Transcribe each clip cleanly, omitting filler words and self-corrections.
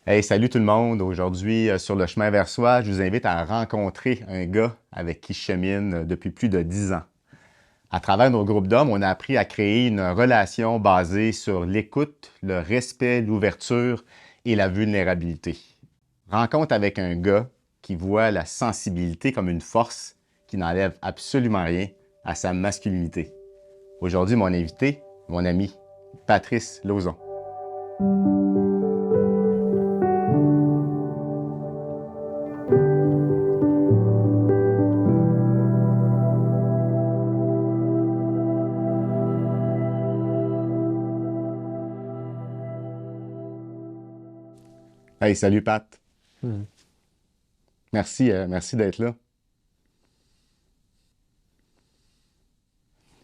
Hey, salut tout le monde. Aujourd'hui, sur le chemin vers soi, je vous invite à rencontrer un gars avec qui je chemine depuis plus de 10 ans. À travers nos groupes d'hommes, on a appris à créer une relation basée sur l'écoute, le respect, l'ouverture et la vulnérabilité. Rencontre avec un gars qui voit la sensibilité comme une force qui n'enlève absolument rien à sa masculinité. Aujourd'hui, mon invité, mon ami, Patrice Lauzon. Hey, salut Pat. Hmm. Merci d'être là.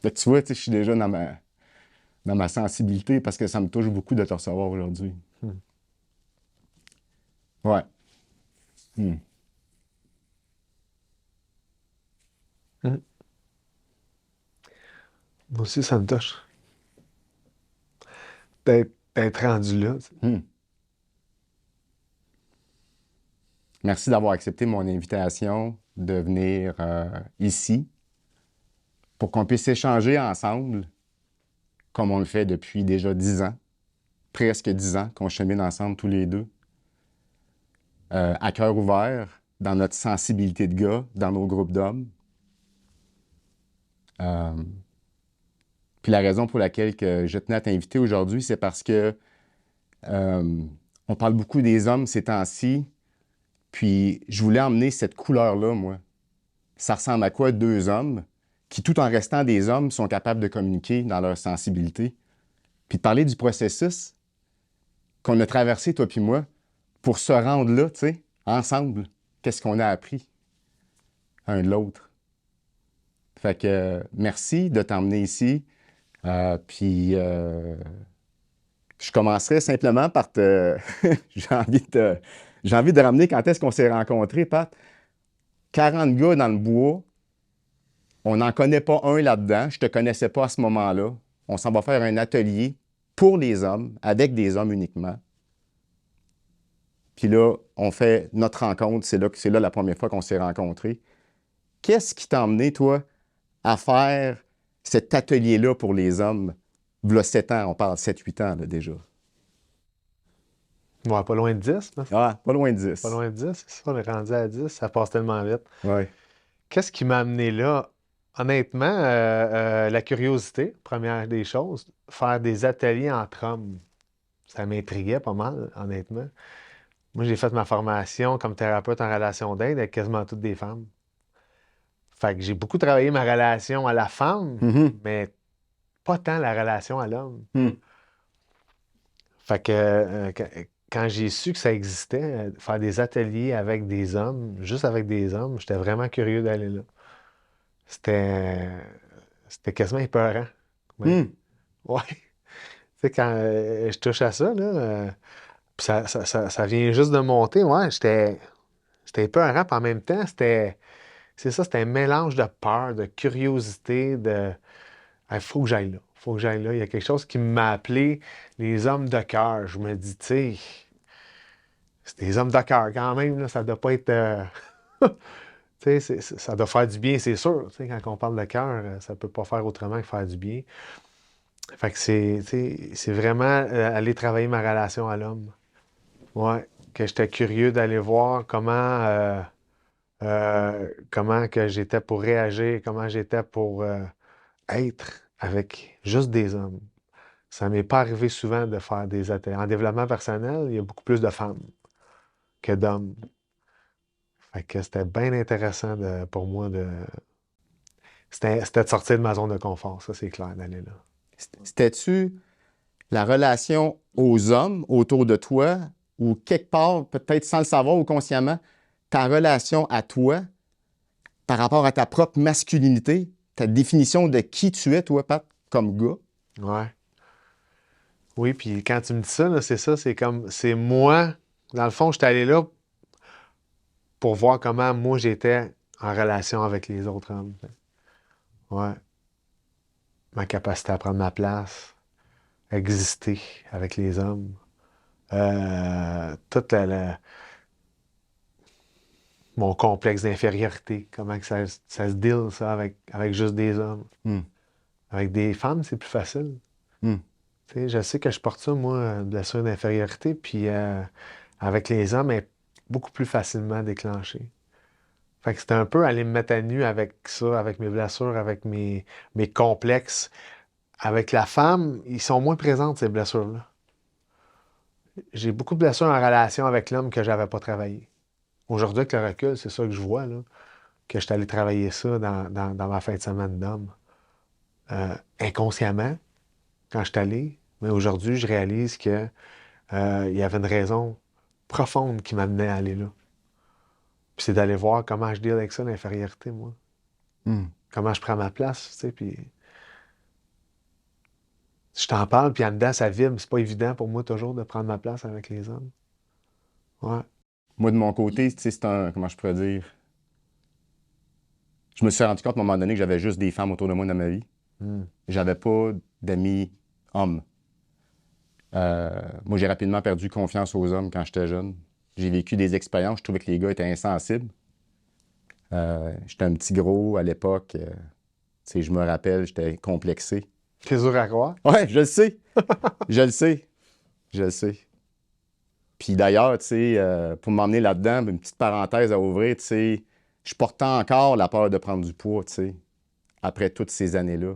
Fait que tu vois, tu sais, je suis déjà dans ma sensibilité parce que ça me touche beaucoup de te recevoir aujourd'hui. Hmm. Ouais. Hmm. Hmm. Moi aussi, ça me touche d'être rendu là. Hmm. Merci d'avoir accepté mon invitation de venir ici pour qu'on puisse échanger ensemble comme on le fait depuis déjà 10 ans, presque 10 ans qu'on chemine ensemble tous les deux, à cœur ouvert, dans notre sensibilité de gars, dans nos groupes d'hommes. Euh, Puis la raison pour laquelle que je tenais à t'inviter aujourd'hui, c'est parce que euh, on parle beaucoup des hommes ces temps-ci. Puis je voulais emmener cette couleur-là, moi. Ça ressemble à quoi deux hommes qui, tout en restant des hommes, sont capables de communiquer dans leur sensibilité? Puis de parler du processus qu'on a traversé, toi puis moi, pour se rendre là, tu sais, ensemble. Qu'est-ce qu'on a appris un de l'autre? Fait que merci de t'emmener ici. Puis je commencerai simplement par te... J'ai envie de ramener quand est-ce qu'on s'est rencontrés, Pat. 40 gars dans le bois. On n'en connaît pas un là-dedans. Je ne te connaissais pas à ce moment-là. On s'en va faire un atelier pour les hommes, avec des hommes uniquement. Puis là, on fait notre rencontre. C'est là la première fois qu'on s'est rencontrés. Qu'est-ce qui t'a emmené, toi, à faire cet atelier-là pour les hommes? V'là 7 ans, on parle 7-8 ans là, déjà. Ouais, pas loin de 10, là. Ah, pas loin de Pas 10. loin de 10, c'est ça, on est rendu à 10, ça passe tellement vite. Ouais. Qu'est-ce qui m'a amené là? Honnêtement, la curiosité, première des choses. Faire des ateliers entre hommes, ça m'intriguait pas mal, honnêtement. Moi, j'ai fait ma formation comme thérapeute en relation d'aide avec quasiment toutes des femmes. Fait que j'ai beaucoup travaillé ma relation à la femme, Mhm. mais pas tant la relation à l'homme. Mhm. Fait que quand j'ai su que ça existait, faire des ateliers avec des hommes, juste avec des hommes, j'étais vraiment curieux d'aller là. C'était c'était quasiment épeurant, même. Mhm. Ouais. Tu sais, quand je touche à ça, là, puis ça vient juste de monter, ouais, c'était épeurant, puis en même temps, c'est ça, c'était un mélange de peur, de curiosité, de il faut que j'aille là. Faut que j'aille là. Il y a quelque chose qui m'a appelé les hommes de cœur. Je me dis, tu sais, c'est des hommes de cœur quand même, là, ça doit pas être. Tu sais, ça doit faire du bien, c'est sûr. Tu sais, quand on parle de cœur, ça peut pas faire autrement que faire du bien. Fait que tu sais, c'est vraiment aller travailler ma relation à l'homme. Ouais. Que j'étais curieux d'aller voir comment que j'étais pour réagir, comment j'étais pour être avec juste des hommes. Ça m'est pas arrivé souvent de faire des ateliers. En développement personnel, il y a beaucoup plus de femmes que d'hommes. Fait que c'était bien intéressant pour moi de. C'était de sortir de ma zone de confort, ça c'est clair, d'aller là. C'était-tu la relation aux hommes autour de toi ou quelque part, peut-être sans le savoir ou consciemment, ta relation à toi par rapport à ta propre masculinité, ta définition de qui tu es, toi, Pat, comme gars? Ouais. Oui, puis quand tu me dis ça, là, c'est ça, c'est comme, c'est moi, dans le fond, j'étais allé là pour voir comment moi j'étais en relation avec les autres hommes. Ouais. Ma capacité à prendre ma place, exister avec les hommes. Tout mon complexe d'infériorité, comment que ça se deal, ça, avec juste des hommes. Hmm. Avec des femmes, c'est plus facile. Hmm. Tu sais, je sais que je porte ça, moi, une blessure d'infériorité, puis avec les hommes, elle est beaucoup plus facilement déclenchée. Fait que c'était un peu aller me mettre à nu avec ça, avec mes blessures, avec mes complexes. Avec la femme, ils sont moins présentes, ces blessures-là. J'ai beaucoup de blessures en relation avec l'homme que j'avais pas travaillé. Aujourd'hui, avec le recul, c'est ça que je vois, là, que je suis allé travailler ça dans ma fin de semaine d'homme. Inconsciemment, quand je suis allé, mais aujourd'hui, je réalise que il y avait une raison profonde qui m'amenait à aller là. Puis c'est d'aller voir comment je deal avec ça, l'infériorité, moi. Hmm. Comment je prends ma place, tu sais, puis je t'en parle, puis en dedans, ça vibre. C'est pas évident pour moi toujours de prendre ma place avec les hommes. Ouais. Moi, de mon côté, tu sais, c'est un, comment je pourrais dire, je me suis rendu compte à un moment donné que j'avais juste des femmes autour de moi dans ma vie. Hmm. J'avais pas d'amis hommes. Moi, j'ai rapidement perdu confiance aux hommes quand j'étais jeune. J'ai vécu des expériences, je trouvais que les gars étaient insensibles. J'étais un petit gros à l'époque. Tu sais, je me rappelle, j'étais complexé. C'est dur à croire. Ouais, je le sais. Je le sais. Je le sais. Puis d'ailleurs, tu sais, pour m'emmener là-dedans, une petite parenthèse à ouvrir, tu sais, je portais encore la peur de prendre du poids, tu sais, après toutes ces années-là.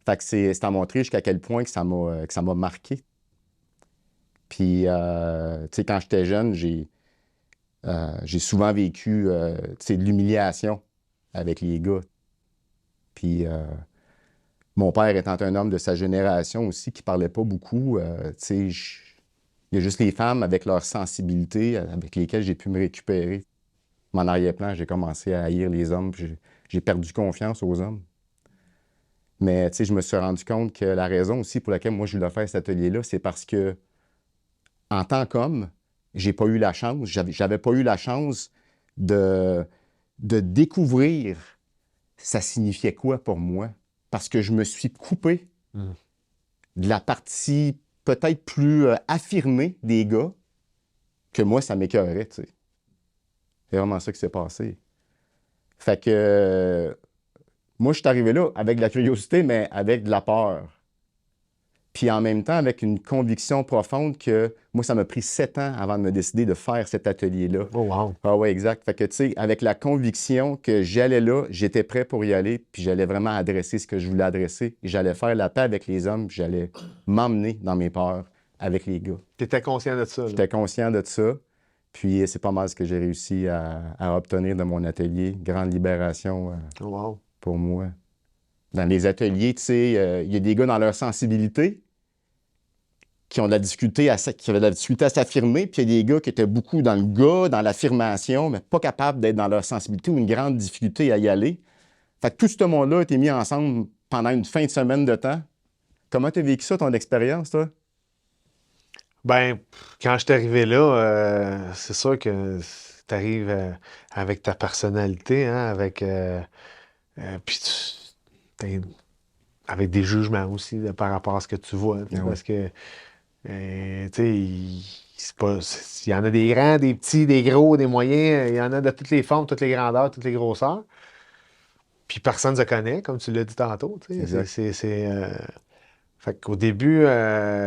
Fait que c'est à montrer jusqu'à quel point que ça m'a marqué. Puis, tu sais, quand j'étais jeune, j'ai souvent vécu, tu sais, de l'humiliation avec les gars. Puis, mon père étant un homme de sa génération aussi qui parlait pas beaucoup, tu sais, il y a juste les femmes avec leur sensibilité avec lesquelles j'ai pu me récupérer. Mon arrière-plan, j'ai commencé à haïr les hommes, puis j'ai perdu confiance aux hommes. Mais tu sais, je me suis rendu compte que la raison aussi pour laquelle moi je voulais faire cet atelier-là, c'est parce que en tant qu'homme, j'ai pas eu la chance, j'avais pas eu la chance de, de découvrir ça signifiait quoi pour moi. Parce que je me suis coupé Hmm. de la partie peut-être plus affirmée des gars que moi, ça m'écœurait, tu sais. C'est vraiment ça qui s'est passé. Fait que moi, je suis arrivé là avec de la curiosité, mais avec de la peur. Puis en même temps, avec une conviction profonde que moi, ça m'a pris 7 ans avant de me décider de faire cet atelier-là. Oh, wow. Ah ouais, exact. Fait que, tu sais, avec la conviction que j'allais là, j'étais prêt pour y aller, puis j'allais vraiment adresser ce que je voulais adresser. Et j'allais faire la paix avec les hommes, puis j'allais m'emmener dans mes peurs avec les gars. Tu étais conscient de ça, là. J'étais conscient de ça. Puis c'est pas mal ce que j'ai réussi à obtenir de mon atelier. Grande libération Oh, wow. pour moi. Dans les ateliers, tu sais, il y a des gars dans leur sensibilité qui ont de la difficulté qui avaient de la difficulté à s'affirmer, puis il y a des gars qui étaient beaucoup dans le gars, dans l'affirmation, mais pas capables d'être dans leur sensibilité ou une grande difficulté à y aller. Fait que tout ce monde-là a été mis ensemble pendant une fin de semaine de temps. Comment tu as vécu ça, ton expérience, toi? Ben, quand je suis arrivé là, c'est sûr que tu arrives avec ta personnalité, hein, puis avec des jugements aussi là, par rapport à ce que tu vois. Tu sais, Ah oui, parce que, tu sais, il y en a des grands, des petits, des gros, des moyens, il y en a de toutes les formes, toutes les grandeurs, toutes les grosseurs. Puis personne ne se connaît, comme tu l'as dit tantôt. Tu sais, exact. fait qu'au début,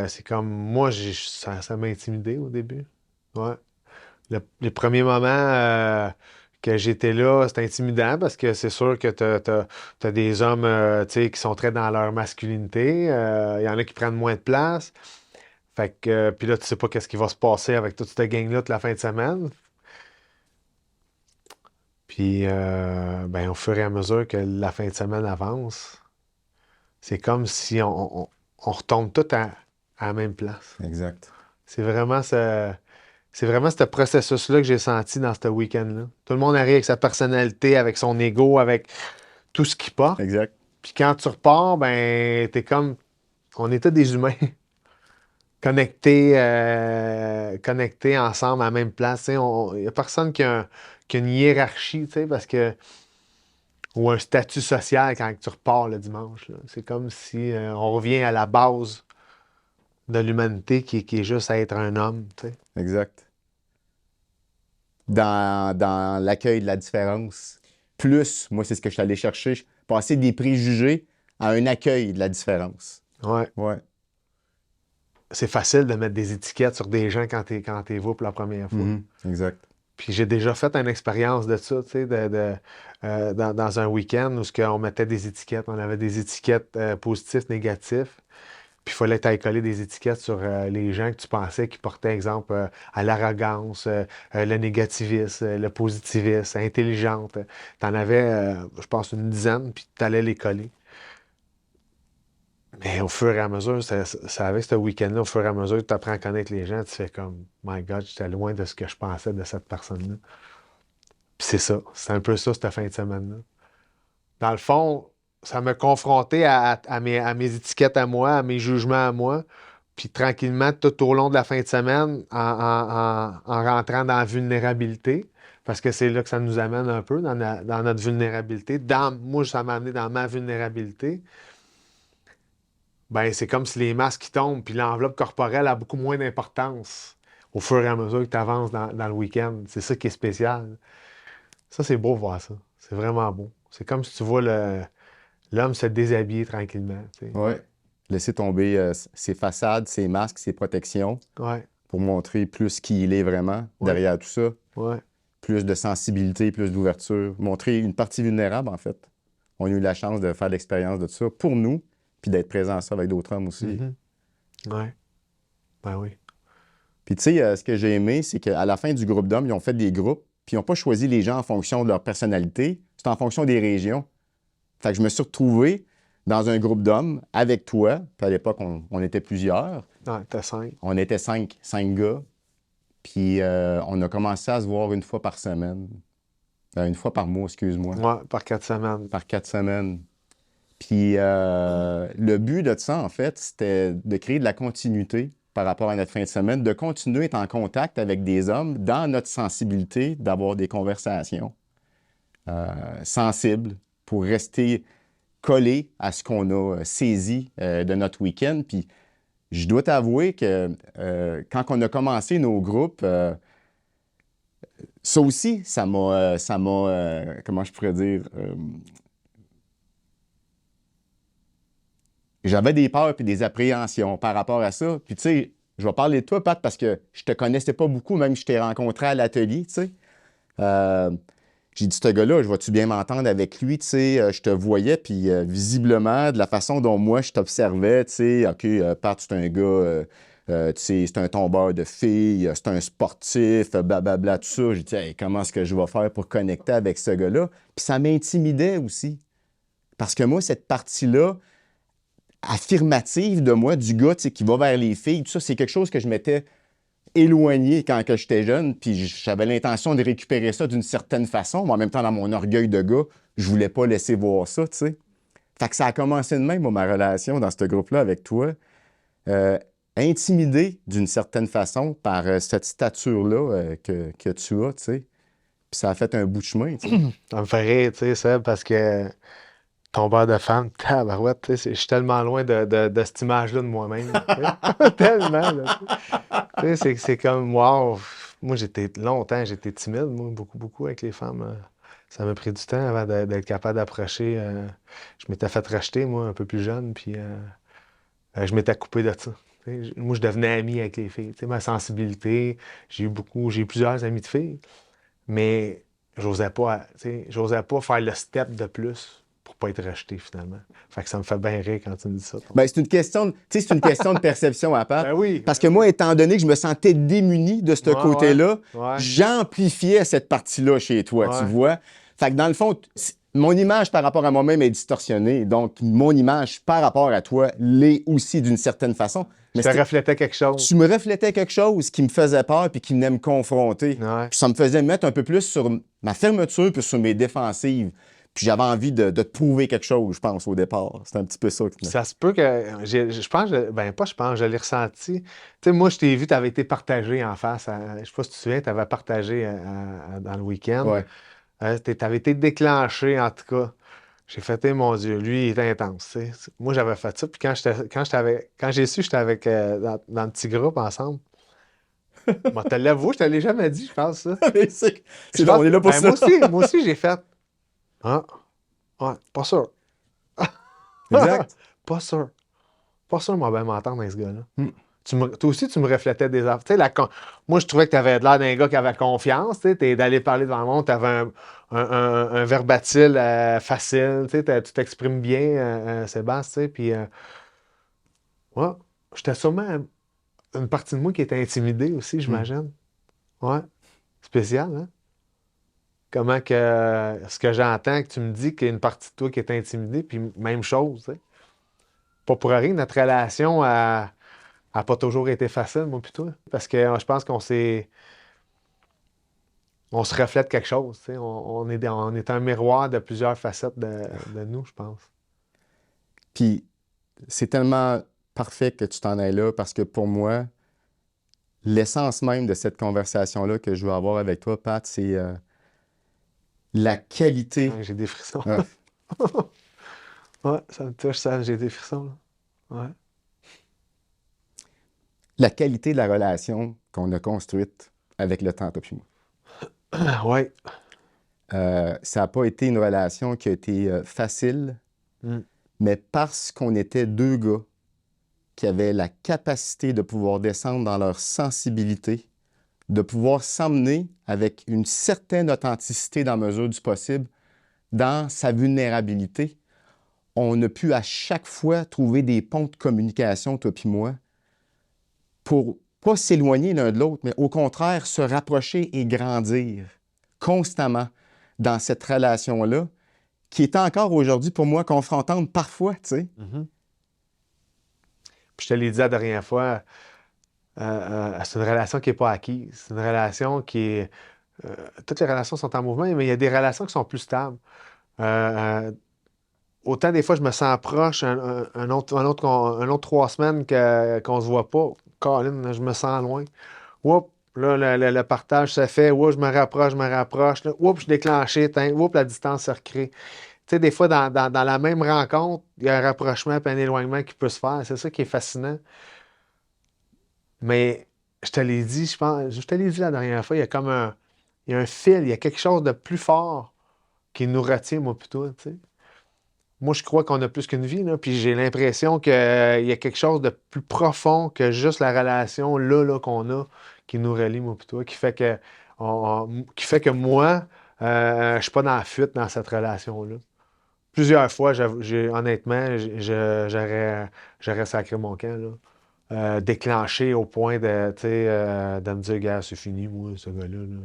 c'est comme moi, ça m'a intimidé au début. Ouais. Les premiers moments que j'étais là, c'était intimidant parce que c'est sûr que t'as des hommes tu sais, qui sont très dans leur masculinité. Il y en a qui prennent moins de place. Fait que, puis là, tu sais pas qu'est-ce qui va se passer avec toute cette gang-là toute la fin de semaine. Puis, ben, au fur et à mesure que la fin de semaine avance, c'est comme si on retombe tout à la même place. Exact. C'est vraiment ce, c'est vraiment ce processus-là que j'ai senti dans ce week-end-là. Tout le monde arrive avec sa personnalité, avec son ego, avec tout ce qu'il porte. Exact. Puis quand tu repars, ben, t'es comme. On était des humains connectés ensemble à la même place. Il n'y a personne qui a une hiérarchie, tu sais, parce que. Ou un statut social quand tu repars le dimanche, là. C'est comme si on revient à la base de l'humanité qui est juste à être un homme, tu sais. Exact. Dans l'accueil de la différence. Plus, moi, c'est ce que je suis allé chercher, passer des préjugés à un accueil de la différence. Ouais. Ouais. C'est facile de mettre des étiquettes sur des gens quand t'es vois pour la première fois. Mhm. Exact. Puis j'ai déjà fait une expérience de ça, tu sais, dans un week-end où on mettait des étiquettes. On avait des étiquettes positifs, négatifs. Puis il fallait t'aller coller des étiquettes sur les gens que tu pensais qui portaient, exemple, à l'arrogance, le négativisme, le positivisme, intelligente. T'en avais, je pense, une dizaine, puis t'allais les coller. Mais au fur et à mesure, avec ce week-end-là, au fur et à mesure que tu apprends à connaître les gens, tu fais comme, My God, j'étais loin de ce que je pensais de cette personne-là. Puis c'est ça. C'est un peu ça, cette fin de semaine-là. Dans le fond, ça m'a confronté à mes étiquettes à moi, à mes jugements à moi. Puis tranquillement, tout au long de la fin de semaine, en rentrant dans la vulnérabilité, parce que c'est là que ça nous amène un peu, dans notre vulnérabilité. Moi, ça m'a amené dans ma vulnérabilité. Ben, c'est comme si les masques qui tombent, puis l'enveloppe corporelle a beaucoup moins d'importance au fur et à mesure que tu avances dans le week-end. C'est ça qui est spécial. Ça, c'est beau de voir ça. C'est vraiment beau. C'est comme si tu vois l'homme se déshabiller tranquillement. Tu sais. Ouais. Laisser tomber ses façades, ses masques, ses protections Ouais, pour montrer plus qui il est vraiment ouais, derrière tout ça. ouais. Plus de sensibilité, plus d'ouverture. Montrer une partie vulnérable, en fait. On a eu la chance de faire l'expérience de ça pour nous, puis d'être présent à ça avec d'autres hommes aussi. Mhm. Ouais. Ben oui. Puis tu sais, ce que j'ai aimé, c'est qu'à la fin du groupe d'hommes, ils ont fait des groupes, puis ils n'ont pas choisi les gens en fonction de leur personnalité, c'est en fonction des régions. Fait que je me suis retrouvé dans un groupe d'hommes avec toi, puis à l'époque, on était plusieurs. Ouais, t'as 5. On était cinq gars, puis on a commencé à se voir une fois par semaine. Une fois par mois, excuse-moi. Ouais, par 4 semaines. Par 4 semaines. Puis le but de ça, en fait, c'était de créer de la continuité par rapport à notre fin de semaine, de continuer à être en contact avec des hommes dans notre sensibilité, d'avoir des conversations sensibles pour rester collés à ce qu'on a saisi de notre week-end. Puis je dois t'avouer que quand on a commencé nos groupes, ça aussi, comment je pourrais dire, j'avais des peurs et des appréhensions par rapport à ça. Puis, tu sais, je vais parler de toi, Pat, parce que je te connaissais pas beaucoup, même si je t'ai rencontré à l'atelier, tu sais. J'ai dit, ce gars-là, je vais-tu bien m'entendre avec lui, tu sais. Je te voyais, puis visiblement, de la façon dont moi, je t'observais, tu sais, OK, Pat, c'est un gars, tu sais, c'est un tombeur de filles, c'est un sportif, blablabla, tout ça. J'ai dit, hey, comment est-ce que je vais faire pour connecter avec ce gars-là? Puis ça m'intimidait aussi. Parce que moi, cette partie-là, affirmative de moi, du gars qui va vers les filles, tout ça, c'est quelque chose que je m'étais éloigné quand que j'étais jeune, puis j'avais l'intention de récupérer ça d'une certaine façon, mais en même temps, dans mon orgueil de gars, je voulais pas laisser voir ça, tu sais. Fait que ça a commencé de même, moi, ma relation dans ce groupe-là avec toi, intimidé d'une certaine façon par cette stature-là que tu as, tu sais. Puis ça a fait un bout de chemin, tu sais. Ça me fait rire, tu sais, Seb, parce que tombeur de femme, tabarouette, tu sais, je suis tellement loin de cette image-là de moi-même. Tu sais. Tellement, là. Tu sais, c'est comme, wow. Moi, j'étais timide, moi, beaucoup, beaucoup avec les femmes. Ça m'a pris du temps avant d'être capable d'approcher. Je m'étais fait racheter, moi, un peu plus jeune, puis je m'étais coupé de ça. Tu sais, moi, je devenais ami avec les filles. Tu sais, ma sensibilité, j'ai eu plusieurs amis de filles, mais j'osais pas faire le step de plus pour pas être rejeté, finalement. Fait que ça me fait bien rire quand tu me dis ça. Ben, c'est une question c'est une question de perception à part. Ben oui. Parce que moi, étant donné que je me sentais démuni de ce Ouais, côté-là, ouais. j'amplifiais cette partie-là chez toi, tu Ouais. vois. Fait que dans le fond, mon image par rapport à moi-même est distorsionnée. Donc, mon image par rapport à toi l'est aussi d'une certaine façon. Mais Ça reflétait quelque chose. tu me reflétais quelque chose qui me faisait peur puis qui venait me confronter. Ouais. Puis ça me faisait me mettre un peu plus sur ma fermeture puis sur mes défensives. Puis j'avais envie de te prouver quelque chose, je pense, au départ. C'est un petit peu ça. Ça se peut que. Je pense, pas je pense, je l'ai ressenti. Tu sais, moi, je t'ai vu, tu avais été partagé en face. Je sais pas si tu te souviens, tu avais partagé dans le week-end. Ouais. Tu avais été déclenché, en tout cas. J'ai fait, mon Dieu, lui, il était intense, tu sais. Moi, j'avais fait ça, puis quand j'ai su que j'étais avec, dans le petit groupe ensemble, moi, te l'avoue, je te l'ai jamais dit, je pense, ça. Mais Je on pense, est là pour ben, ça. moi aussi, j'ai fait, ah, ouais, pas sûr. Exact. Pas sûr. Pas sûr, moi, ben m'entendre avec ce gars-là. Hmm. Toi aussi, tu me reflétais des affaires. Tu sais, moi, je trouvais que tu avais l'air d'un gars qui avait confiance. Tu sais, d'aller parler devant le monde, tu avais un verbatim facile. Tu sais, tu t'exprimes bien, Sébastien. Tu sais, puis, ouais, j'étais sûrement une partie de moi qui était intimidée aussi, Hmm. j'imagine. Ouais, spécial, hein? Comment que ce que j'entends, que tu me dis qu'il y a une partie de toi qui est intimidée, puis même chose, tu sais. Pas pour rien, notre relation a pas toujours été facile, moi pis toi. Parce que je pense on se reflète quelque chose, tu sais. On est un miroir de plusieurs facettes de nous, je pense. Puis c'est tellement parfait que tu t'en ailles là parce que pour moi, l'essence même de cette conversation-là que je veux avoir avec toi, Pat, c'est la qualité. Ouais, j'ai des frissons. Ah, Ouais, ça me touche, ça, j'ai des frissons, là. Ouais. la qualité de la relation qu'on a construite avec le temps, toi puis moi. Ouais. Ça n'a pas été une relation qui a été facile, Mm. mais parce qu'on était deux gars qui avaient la capacité de pouvoir descendre dans leur sensibilité, de pouvoir s'emmener avec une certaine authenticité dans la mesure du possible, dans sa vulnérabilité, on a pu à chaque fois trouver des ponts de communication, toi puis moi, pour pas s'éloigner l'un de l'autre, mais au contraire se rapprocher et grandir constamment dans cette relation-là, qui est encore aujourd'hui pour moi confrontante parfois, tu sais. Mhm. Puis je te l'ai dit la dernière fois, c'est une relation qui n'est pas acquise. C'est une relation qui est. Toutes les relations sont en mouvement, mais il y a des relations qui sont plus stables. Euh, Autant des fois, je me sens proche un autre 3 semaines qu'on se voit pas. Colin, je me sens loin. Oups, là, le partage se fait. Oups, je me rapproche, je me rapproche. Là. Oups, je suis déclenché. Oups, la distance se recrée. Tu sais, des fois, dans la même rencontre, il y a un rapprochement et un éloignement qui peut se faire. C'est ça qui est fascinant. Mais je te l'ai dit, je pense, je te l'ai dit la dernière fois, il y a un fil, il y a quelque chose de plus fort qui nous retient, moi, plutôt, tu sais. Moi, je crois qu'on a plus qu'une vie, là, puis j'ai l'impression qu'il y a quelque chose de plus profond que juste la relation là qu'on a qui nous relie, moi, puis toi, qui fait que moi, je suis pas dans la fuite dans cette relation-là. Plusieurs fois, honnêtement, j'aurais sacré mon camp, là. Déclenché au point de, tu sais, de me dire, gars, c'est fini, moi, ce gars-là, là.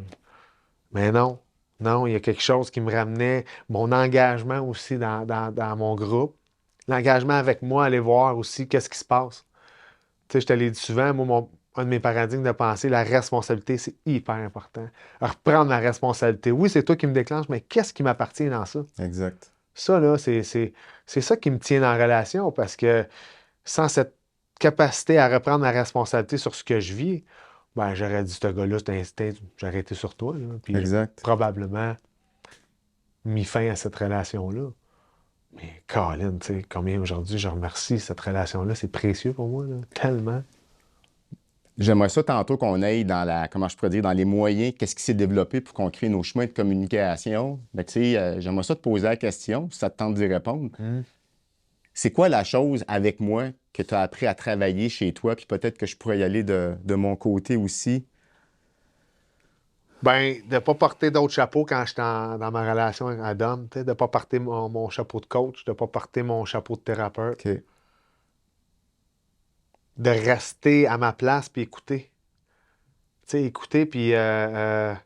Mais non, non, il y a quelque chose qui me ramenait, mon engagement aussi dans mon groupe, l'engagement avec moi, aller voir aussi qu'est-ce qui se passe. Tu sais, je te l'ai dit souvent, moi, un de mes paradigmes de pensée, la responsabilité, c'est hyper important. Reprendre la responsabilité. Oui, c'est toi qui me déclenche, mais qu'est-ce qui m'appartient dans ça? Exact. Ça, là, c'est ça qui me tient en relation parce que sans cette capacité à reprendre la responsabilité sur ce que je vis, ben, j'aurais dit, ce gars-là, c'est instinct, j'aurais été sur toi, là, puis Exact. probablement mis fin à cette relation-là. Mais Colin, tu sais, combien aujourd'hui je remercie cette relation-là, c'est précieux pour moi, là, tellement. J'aimerais ça tantôt qu'on aille dans la, comment je pourrais dire, dans les moyens, qu'est-ce qui s'est développé pour qu'on crée nos chemins de communication. Mais tu sais, j'aimerais ça te poser la question, si ça te tente d'y répondre. Hmm. C'est quoi la chose avec moi que tu as appris à travailler chez toi, puis peut-être que je pourrais y aller de mon côté aussi? Ben, de ne pas porter d'autres chapeaux quand je suis dans ma relation avec Adam, tu sais, de ne pas porter mon chapeau de coach, de ne pas porter mon chapeau de thérapeute, OK. de rester à ma place puis écouter. Tu sais, écouter puis pas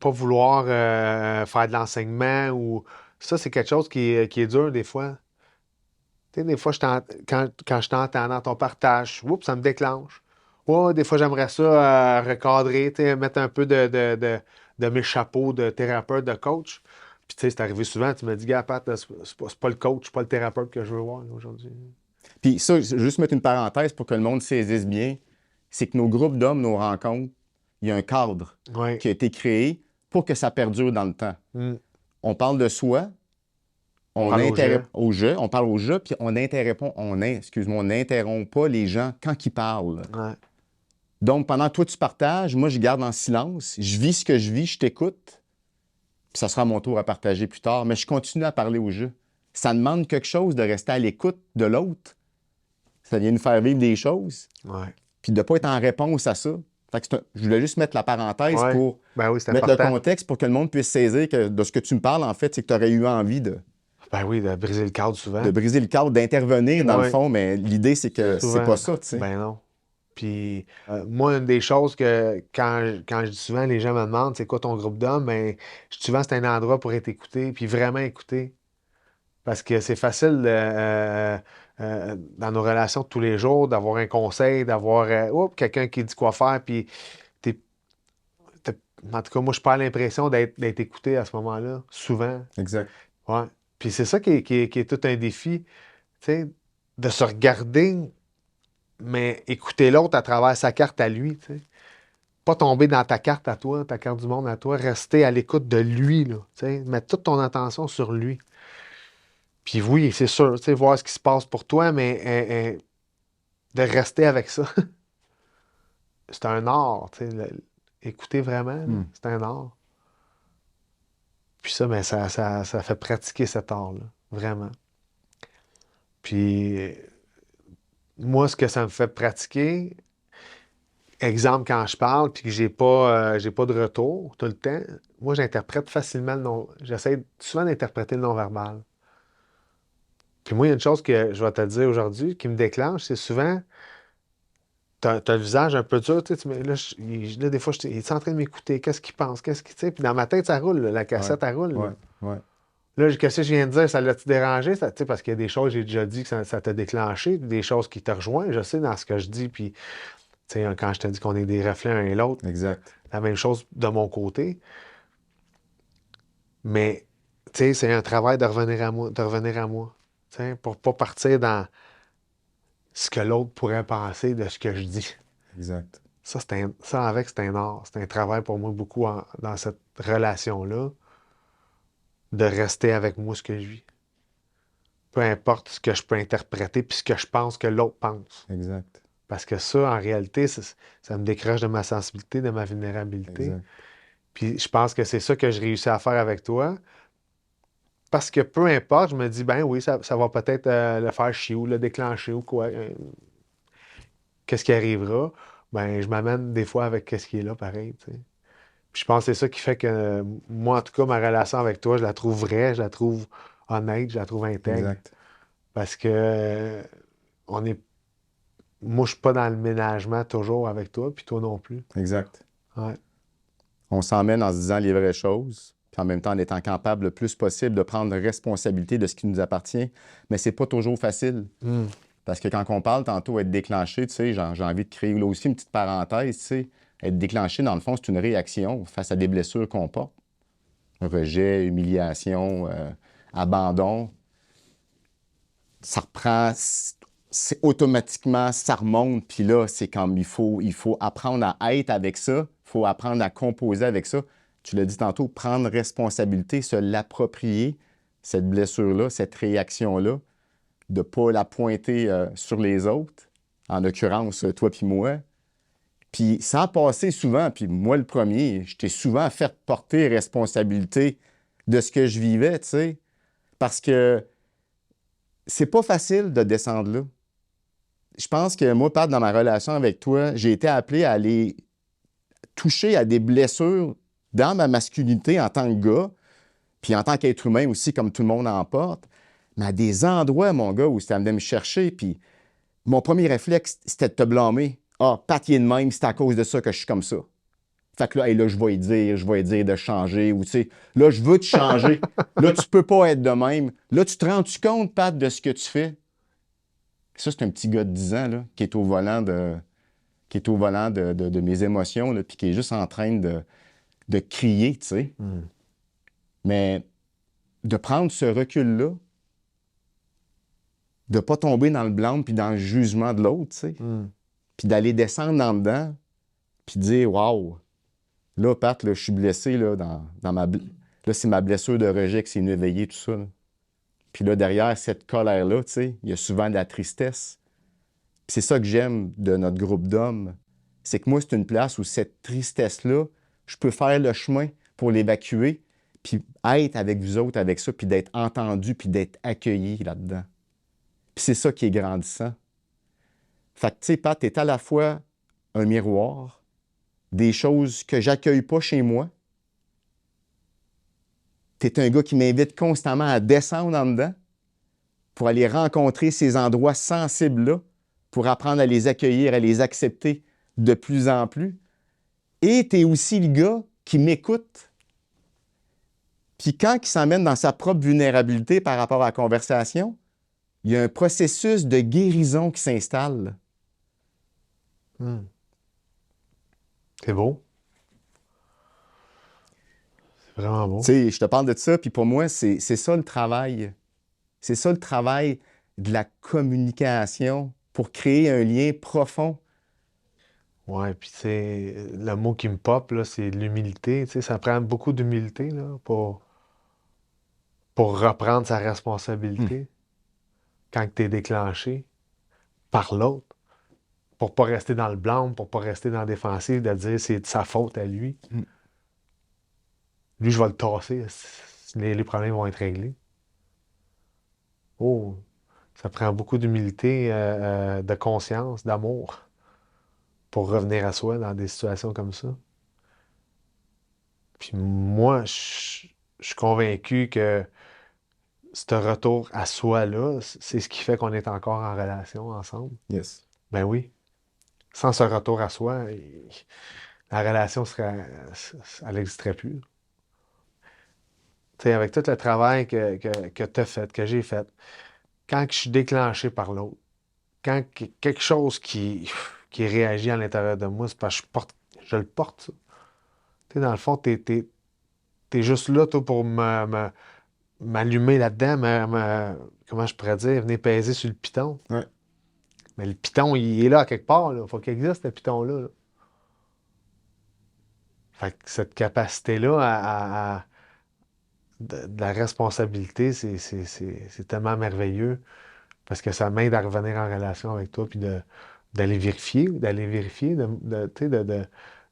vouloir faire de l'enseignement ou. Ça, c'est quelque chose qui est dur des fois. Tu sais, des fois, quand je t'entends dans ton partage, oups, ça me déclenche. Ouais, des fois, j'aimerais ça recadrer, tu sais, mettre un peu de mes chapeaux de thérapeute, de coach. Puis, tu sais, c'est arrivé souvent, tu me dis, gars, Pat, c'est pas le coach, c'est pas le thérapeute que je veux voir là, aujourd'hui. Puis ça, je veux juste mettre une parenthèse pour que le monde saisisse bien, c'est que nos groupes d'hommes, nos rencontres, il y a un cadre Oui. qui a été créé pour que ça perdure dans le temps. Mm. On parle de soi, on parle au jeu. au jeu, on parle au jeu, puis on n'interrompt pas les gens quand ils parlent. Ouais. Donc, pendant que toi, tu partages, moi, je garde en silence, je vis ce que je vis, je t'écoute, puis ça sera à mon tour à partager plus tard, mais je continue à parler au jeu. Ça demande quelque chose de rester à l'écoute de l'autre. Ça vient nous faire vivre des choses, Ouais. puis de ne pas être en réponse à ça. Fait que je voulais juste mettre la parenthèse Ouais. pour Ben oui, c'est mettre le important. contexte pour que le monde puisse saisir que de ce que tu me parles, en fait, c'est que tu aurais eu envie Ben oui, de briser le cadre souvent. de briser le cadre, d'intervenir dans le Ouais. fond, mais l'idée, c'est que c'est Souvent. pas ça, tu sais. Ben non. Puis moi, une des choses que quand je dis souvent, les gens me demandent c'est quoi ton groupe d'hommes, ben je dis souvent c'est un endroit pour être écouté, puis vraiment écouter. Parce que c'est facile dans nos relations de tous les jours d'avoir un conseil, d'avoir quelqu'un qui dit quoi faire, puis t'es, t'as- en tout cas, moi, je pas l'impression d'être écouté à ce moment-là, souvent. Exact. Ouais. Puis c'est ça qui est tout un défi, tu sais, de se regarder, mais écouter l'autre à travers sa carte à lui, tu sais. Pas tomber dans ta carte à toi, ta carte du monde à toi, rester à l'écoute de lui, là, tu sais, mettre toute ton attention sur lui. Puis oui, c'est sûr, tu sais, voir ce qui se passe pour toi, mais de rester avec ça. C'est un art, tu sais. Écouter vraiment, là, Hmm. c'est un art. Puis ça, mais ça fait pratiquer cet art-là, vraiment. Puis moi, ce que ça me fait pratiquer, exemple, quand je parle, puis que j'ai pas de retour tout le temps, moi, j'interprète facilement le non. J'essaie souvent d'interpréter le non-verbal. Puis moi, il y a une chose que je vais te dire aujourd'hui qui me déclenche, c'est souvent, t'as le visage un peu dur, tu sais, là, des fois, il est en train de m'écouter, qu'est-ce qu'il pense, qu'est-ce qu'il, tu sais, puis dans ma tête, ça roule, là, la Ouais, cassette, elle roule, là. ouais, ouais. Là, qu'est-ce que je viens de dire, ça l'a-tu dérangé, ça, tu sais, parce qu'il y a des choses, j'ai déjà dit que ça t'a déclenché, des choses qui te rejoignent, je sais, dans ce que je dis, puis, tu sais, quand je te dis qu'on est des reflets l'un et l'autre, Exact. la même chose de mon côté, mais, tu sais, c'est un travail de revenir à moi, tu sais, pour pas partir dans ce que l'autre pourrait penser de ce que je dis. Exact. C'est un art. C'est un travail pour moi beaucoup dans cette relation-là, de rester avec moi ce que je vis. Peu importe ce que je peux interpréter puis ce que je pense que l'autre pense. Exact. Parce que ça, en réalité, ça me décroche de ma sensibilité, de ma vulnérabilité. Exact. Puis je pense que c'est ça que je réussis à faire avec toi. Parce que peu importe, je me dis, ben oui, ça va peut-être le faire chier ou le déclencher ou quoi. Qu'est-ce qui arrivera? Ben, je m'amène des fois avec qu'est-ce qui est là, pareil, tu sais. Puis je pense que c'est ça qui fait que moi, en tout cas, ma relation avec toi, je la trouve vraie, je la trouve honnête, je la trouve intègre. Exact. Parce que on est. Moi, je suis pas dans le ménagement toujours avec toi, puis toi non plus. Exact. Ouais. On s'emmène en se disant les vraies choses, puis en même temps en étant capable le plus possible de prendre responsabilité de ce qui nous appartient. Mais c'est pas toujours facile. Hmm. Parce que quand on parle tantôt être déclenché, tu sais, j'ai envie de créer là aussi une petite parenthèse, tu sais. Être déclenché, dans le fond, c'est une réaction face à des blessures qu'on porte. Rejet, humiliation, abandon. Ça reprend, c'est automatiquement, ça remonte, puis là, c'est comme il faut apprendre à être avec ça, il faut apprendre à composer avec ça. Tu l'as dit tantôt, prendre responsabilité, se l'approprier, cette blessure-là, cette réaction-là, de ne pas la pointer sur les autres, en l'occurrence, toi puis moi. Puis sans passer souvent, puis moi le premier, je t'ai souvent fait porter responsabilité de ce que je vivais, tu sais, parce que c'est pas facile de descendre là. Je pense que moi, Pat, dans ma relation avec toi, j'ai été appelé à aller toucher à des blessures dans ma masculinité en tant que gars, puis en tant qu'être humain aussi, comme tout le monde en porte, mais à des endroits, mon gars, où ça venait me chercher, puis mon premier réflexe, c'était de te blâmer. Ah, Pat, il est de même, c'est à cause de ça que je suis comme ça. Fait que là, hey, là, je vais lui dire de changer, ou tu sais, là, je veux te changer. Là, tu peux pas être de même. Là, tu te rends-tu compte, Pat, de ce que tu fais? Ça, c'est un petit gars de 10 ans, là, qui est au volant de mes émotions, là, puis qui est juste en train de crier, tu sais. Hmm. Mais de prendre ce recul-là, de pas tomber dans le blâme puis dans le jugement de l'autre, tu sais, Hmm. puis d'aller descendre en dedans, puis dire « Wow! Là, Pat, là, je suis blessé, là, là, c'est ma blessure de rejet qui s'est éveillée, tout ça. » Puis là, derrière cette colère-là, tu sais, il y a souvent de la tristesse. Puis c'est ça que j'aime de notre groupe d'hommes. C'est que moi, c'est une place où cette tristesse-là, je peux faire le chemin pour l'évacuer, puis être avec vous autres avec ça, puis d'être entendu, puis d'être accueilli là-dedans. Puis c'est ça qui est grandissant. Fait que, tu sais, Pat, t'es à la fois un miroir, des choses que j'accueille pas chez moi. T'es un gars qui m'invite constamment à descendre en dedans pour aller rencontrer ces endroits sensibles-là, pour apprendre à les accueillir, à les accepter de plus en plus. Et t'es aussi le gars qui m'écoute. Puis quand il s'emmène dans sa propre vulnérabilité par rapport à la conversation, il y a un processus de guérison qui s'installe. Hmm. C'est beau. C'est vraiment beau. Tu sais, je te parle de ça, puis pour moi, c'est ça le travail. C'est ça le travail de la communication pour créer un lien profond. Ouais, puis c'est le mot qui me pop, là, c'est l'humilité. Tu sais, ça prend beaucoup d'humilité là, pour reprendre sa responsabilité quand tu es déclenché par l'autre, pour pas rester dans le blâme, pour pas rester dans la défensive, de dire c'est de sa faute à lui. Mm. Lui, je vais le tasser. Les problèmes vont être réglés. Oh, ça prend beaucoup d'humilité, de conscience, d'amour pour revenir à soi dans des situations comme ça. Puis moi, je suis convaincu que ce retour à soi-là, c'est ce qui fait qu'on est encore en relation ensemble. Yes. Ben oui. Sans ce retour à soi, la relation serait, elle n'existerait plus. Tu sais, avec tout le travail que tu as fait, que j'ai fait, quand je suis déclenché par l'autre, quand quelque chose qui réagit à l'intérieur de moi, c'est parce que je le porte, ça. Tu sais, dans le fond, t'es juste là, toi, pour m'allumer là-dedans, comment je pourrais dire, venir peser sur le piton. Ouais. Mais le piton, il est là quelque part, là. Faut qu'il existe, ce piton-là, là. Fait que cette capacité-là de la responsabilité, c'est tellement merveilleux parce que ça m'aide à revenir en relation avec toi puis d'aller vérifier, tu sais,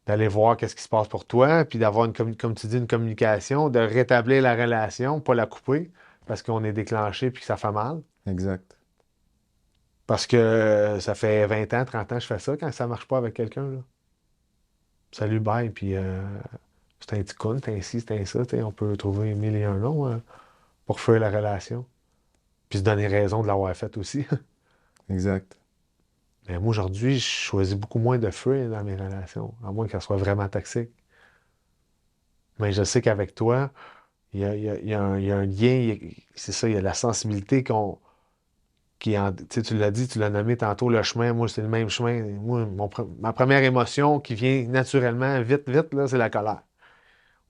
d'aller voir qu'est-ce qui se passe pour toi, puis d'avoir, comme tu dis, une communication, de rétablir la relation, pas la couper parce qu'on est déclenché puis que ça fait mal. Exact. Parce que ça fait 20 ans, 30 ans que je fais ça quand ça marche pas avec quelqu'un, là. Salut, bye, puis c'est un petit con, c'est un ci, c'est un ça, tu sais, on peut trouver mille et un noms pour faire la relation. Puis se donner raison de l'avoir fait aussi. Exact. Mais moi, aujourd'hui, je choisis beaucoup moins de fuir dans mes relations, à moins qu'elles soient vraiment toxiques. Mais je sais qu'avec toi, il y a un lien, c'est ça, il y a la sensibilité tu sais, tu l'as dit, tu l'as nommé tantôt, le chemin, moi, c'est le même chemin. Moi, ma première émotion qui vient naturellement, vite, vite, là, c'est la colère.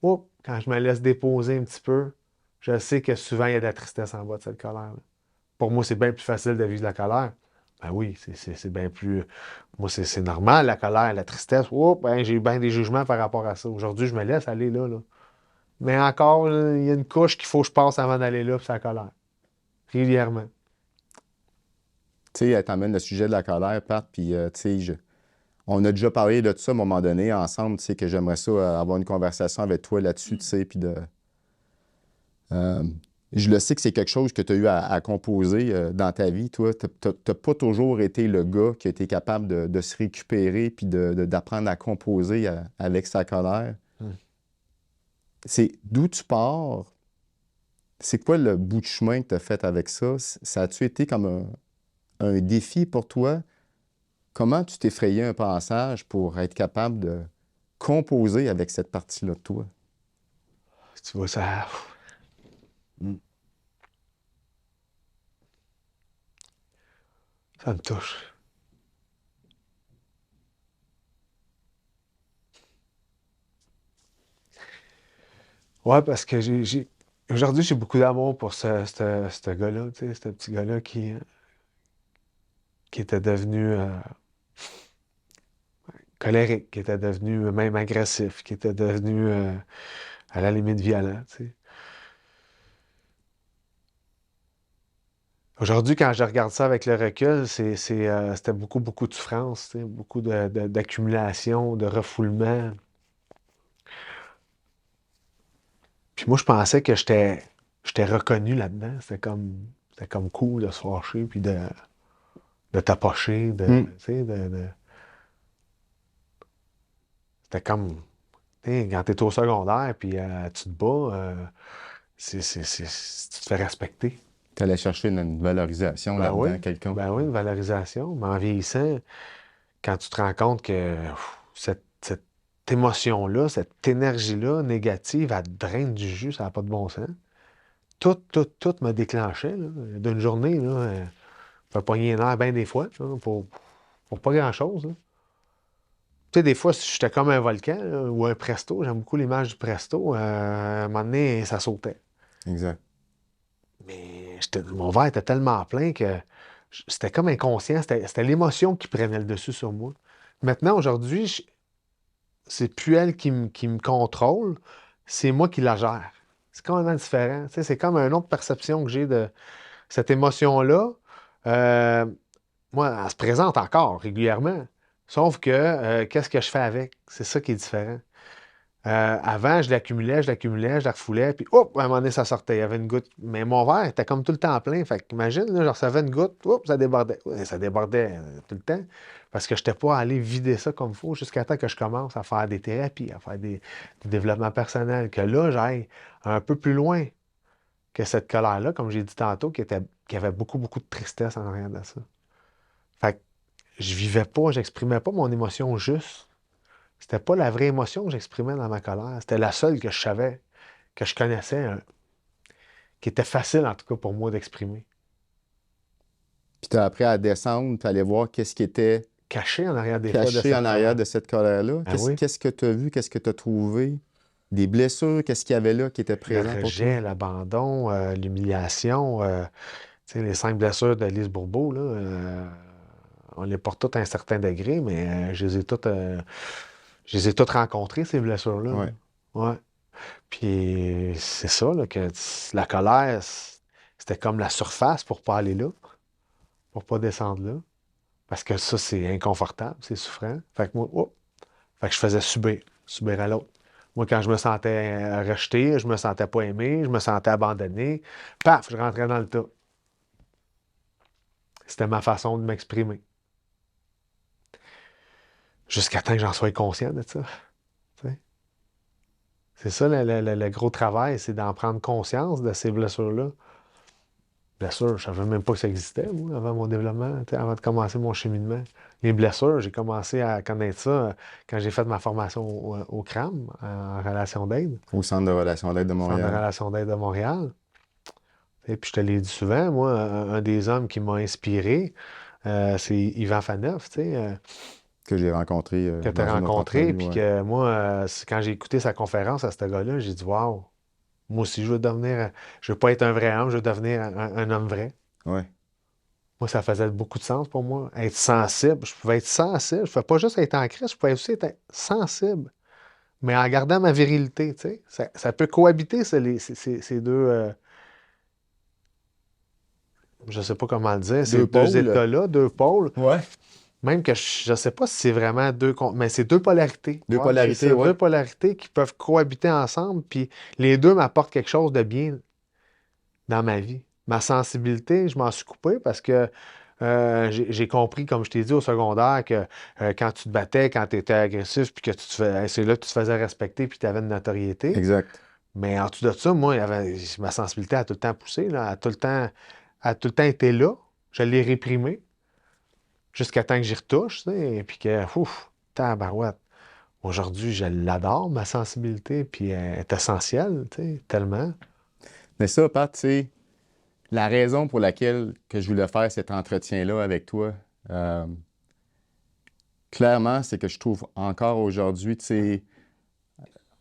Oh, quand je me laisse déposer un petit peu, je sais que souvent, il y a de la tristesse en bas de cette colère-là. Pour moi, c'est bien plus facile de vivre la colère. Ben oui, c'est bien plus. Moi, c'est normal, la colère, la tristesse. Oh, ben, j'ai eu bien des jugements par rapport à ça. Aujourd'hui, je me laisse aller là, là. Mais encore, là, il y a une couche qu'il faut que je passe avant d'aller là, puis c'est la colère. Régulièrement. Tu sais, t'emmènes le sujet de la colère, Pat, puis tu sais, on a déjà parlé de ça à un moment donné ensemble, tu sais, que j'aimerais ça avoir une conversation avec toi là-dessus, tu sais, puis de... euh, je le sais que c'est quelque chose que tu as eu à composer dans ta vie, toi. Tu n'as pas toujours été le gars qui a été capable de se récupérer puis d'apprendre à composer avec sa colère. Hmm. C'est d'où tu pars? C'est quoi le bout de chemin que tu as fait avec ça? Ça a-tu été comme un défi pour toi? Comment tu t'es frayé un passage pour être capable de composer avec cette partie-là de toi? Tu vois, ça. Mm. Ça me touche. Ouais, parce que aujourd'hui, j'ai beaucoup d'amour pour ce gars-là, tu sais, ce petit gars-là qui était devenu colérique, qui était devenu même agressif, qui était devenu à la limite violent, tu sais. Aujourd'hui, quand je regarde ça avec le recul, c'était beaucoup, beaucoup de souffrance, tu sais, beaucoup d'accumulation, de refoulement. Puis moi, je pensais que j'étais reconnu là-dedans. C'était comme cool de se fâcher, puis de tapocher, Hmm. tu sais, c'était comme, tu sais, quand t'es au secondaire, puis tu te bats, tu te fais respecter. Tu allais chercher une valorisation Ben là-dedans, oui, quelconque. ben oui, une valorisation. Mais en vieillissant, quand tu te rends compte que cette émotion-là, cette énergie-là négative, elle te draine du jus, ça n'a pas de bon sens. Tout me déclenchait, là, d'une journée, là. Je peux pogner un air bien des fois, là, pour pas grand-chose, là. Tu sais, des fois, si j'étais comme un volcan, là, ou un presto, j'aime beaucoup l'image du presto, à un moment donné, ça sautait. Exact. Mais mon verre était tellement plein que c'était comme inconscient, c'était l'émotion qui prenait le dessus sur moi. Maintenant, aujourd'hui, c'est plus elle qui me contrôle, c'est moi qui la gère. C'est complètement différent. Tu sais, c'est comme une autre perception que j'ai de cette émotion-là. Euh, Moi, elle se présente encore régulièrement. Sauf que, qu'est-ce que je fais avec? C'est ça qui est différent. Avant, je l'accumulais, je la refoulais, puis hop, à un moment donné, ça sortait. Il y avait une goutte. Mais mon verre était comme tout le temps plein. Fait qu'imagine, là, je recevais une goutte, hop, ça débordait. Ouais, ça débordait tout le temps. Parce que je n'étais pas allé vider ça comme il faut jusqu'à temps que je commence à faire des thérapies, à faire du développement personnel. Que là, j'aille un peu plus loin que cette colère-là, comme j'ai dit tantôt, qui avait beaucoup, beaucoup de tristesse en arrière de ça. Fait que je vivais pas, j'exprimais pas mon émotion juste. C'était pas la vraie émotion que j'exprimais dans ma colère. C'était la seule que je savais, que je connaissais, qui était facile en tout cas pour moi d'exprimer. Puis tu as appris à descendre, tu allais voir qu'est-ce qui était Caché en arrière des fois de caché cette en arrière colère. de cette colère-là. Ah oui? Qu'est-ce que tu as vu? Qu'est-ce que tu as trouvé? Des blessures? Qu'est-ce qu'il y avait là qui était Le présent pour toi? rejet, l'abandon, l'humiliation, tu sais, les 5 blessures de Lise Bourbeau, là, on les porte toutes à un certain degré, mais je les ai toutes rencontrées, ces blessures-là. Ouais. Ouais. Puis c'est ça, là, que la colère, c'était comme la surface pour pas aller là, pour pas descendre là. Parce que ça, c'est inconfortable, c'est souffrant. Fait que moi, fait que je faisais subir à l'autre. Moi, quand je me sentais rejeté, je me sentais pas aimé, je me sentais abandonné, paf, je rentrais dans le tas. C'était ma façon de m'exprimer. Jusqu'à temps que j'en sois conscient de ça. Tu sais. C'est ça le gros travail, c'est d'en prendre conscience de ces blessures-là. Blessures, je ne savais même pas que ça existait, moi, avant mon développement, tu sais, avant de commencer mon cheminement. Les blessures, j'ai commencé à connaître ça quand j'ai fait ma formation au CRAM, en relation d'aide, Au Centre de relations d'aide de Centre de Montréal. relation d'aide de Montréal. Et puis je te l'ai dit souvent, moi, un des hommes qui m'a inspiré, c'est Yvan Faneuf, tu sais, Que j'ai rencontré que tu dans as une autre rencontré, entrevue. puis Ouais. que moi, quand j'ai écouté sa conférence à ce gars-là, j'ai dit, waouh, moi aussi, je veux pas être un vrai homme, je veux devenir un homme vrai. Ouais. Moi, ça faisait beaucoup de sens pour moi. Être sensible, je pouvais être sensible, je ne pouvais pas juste être en crise, je pouvais aussi être sensible, mais en gardant ma virilité, tu sais. Ça peut cohabiter, ces deux, je ne sais pas comment le dire, ces Deux deux pôles. états-là, deux pôles. Ouais. Même que je ne sais pas si c'est vraiment mais c'est deux polarités. Deux Ouais, c'est polarités, ça, ouais. deux polarités qui peuvent cohabiter ensemble, puis les deux m'apportent quelque chose de bien dans ma vie. Ma sensibilité, je m'en suis coupé parce que j'ai compris, comme je t'ai dit au secondaire, que quand tu te battais, quand tu étais agressif, puis que c'est là que tu te faisais respecter, puis tu avais une notoriété. Exact. Mais en dessous de ça, moi, ma sensibilité a tout le temps poussé, là, a tout le temps été là. Je l'ai réprimée jusqu'à temps que j'y retouche, tu sais, et puis que, ouf, tabarouette. Aujourd'hui, je l'adore, ma sensibilité, puis elle est essentielle, tu sais, tellement. Mais ça, Pat, tu sais, la raison pour laquelle que je voulais faire cet entretien-là avec toi, euh, clairement, c'est que je trouve encore aujourd'hui, tu sais,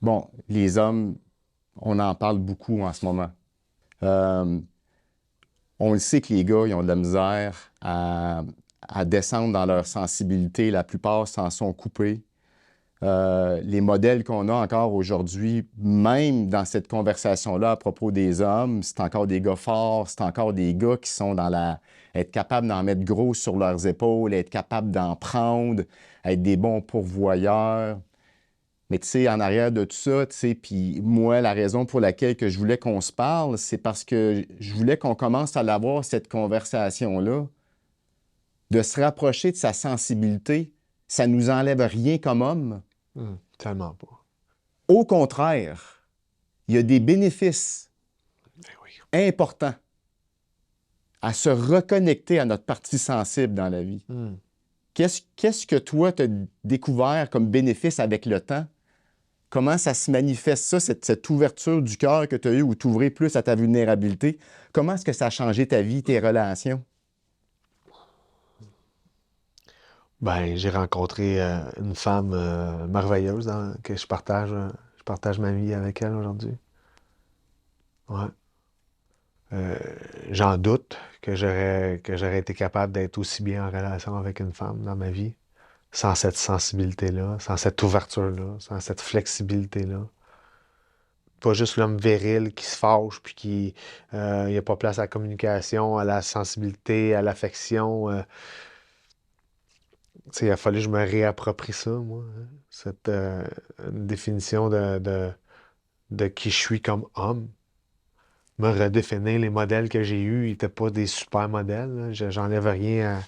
bon, les hommes, on en parle beaucoup en ce moment. Euh, on le sait que les gars, ils ont de la misère à descendre dans leur sensibilité. La plupart s'en sont coupés. les modèles qu'on a encore aujourd'hui, même dans cette conversation-là à propos des hommes, c'est encore des gars forts, c'est encore des gars qui sont dans la... être capables d'en mettre gros sur leurs épaules, être capables d'en prendre, être des bons pourvoyeurs. Mais tu sais, en arrière de tout ça, tu sais, puis moi, la raison pour laquelle que je voulais qu'on se parle, c'est parce que je voulais qu'on commence à l'avoir, cette conversation-là, de se rapprocher de sa sensibilité. Ça nous enlève rien comme homme. Tellement pas. Au contraire, il y a des bénéfices Ben oui. importants à se reconnecter à notre partie sensible dans la vie. Qu'est-ce que toi, tu as découvert comme bénéfice avec le temps? Comment ça se manifeste, ça, cette ouverture du cœur que tu as eue ou t'ouvrir plus à ta vulnérabilité? Comment est-ce que ça a changé ta vie, tes relations? Ben, j'ai rencontré une femme merveilleuse que je partage ma vie avec elle aujourd'hui. Ouais. Euh, J'en doute que j'aurais été capable d'être aussi bien en relation avec une femme dans ma vie, sans cette sensibilité-là, sans cette ouverture-là, sans cette flexibilité-là. Pas juste l'homme viril qui se fâche puis qui il n'y a pas place à la communication, à la sensibilité, à l'affection. Tu sais, il a fallu que je me réapproprie ça, moi, hein, cette une définition de qui je suis comme homme. Me redéfinir les modèles que j'ai eus, ils n'étaient pas des super modèles, là. J'enlève rien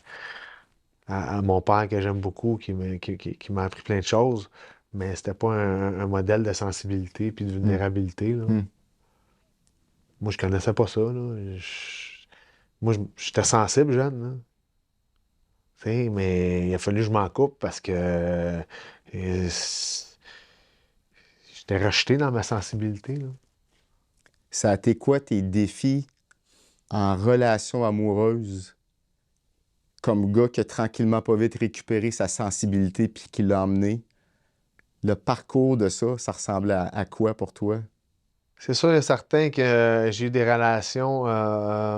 à mon père que j'aime beaucoup, qui m'a appris plein de choses, mais c'était pas un modèle de sensibilité puis de Hmm. vulnérabilité, là. Hmm. Moi, je connaissais pas ça, là. Moi, j'étais sensible jeune, là. Tu sais, mais il a fallu que je m'en coupe parce que j'étais rejeté dans ma sensibilité, là. Ça a été quoi tes défis en relation amoureuse comme gars qui a tranquillement pas vite récupéré sa sensibilité puis qui l'a emmené? Le parcours de ça, ça ressemblait à quoi pour toi? C'est sûr et certain que j'ai eu des relations.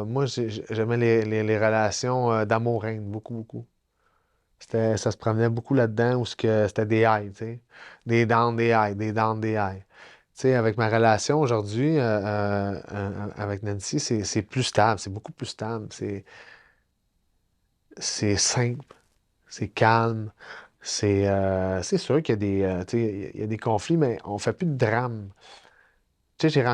Moi, j'aimais les relations d'amour-haine, beaucoup, beaucoup. Ça se promenait beaucoup là-dedans où c'était des highs, tu sais. Des downs, des highs, des downs, des highs. Tu sais, avec ma relation aujourd'hui, avec Nancy, c'est plus stable, c'est beaucoup plus stable. C'est simple, c'est calme. C'est sûr qu'il y a tu sais, il y a des conflits, mais on fait plus de drame. Tu sais,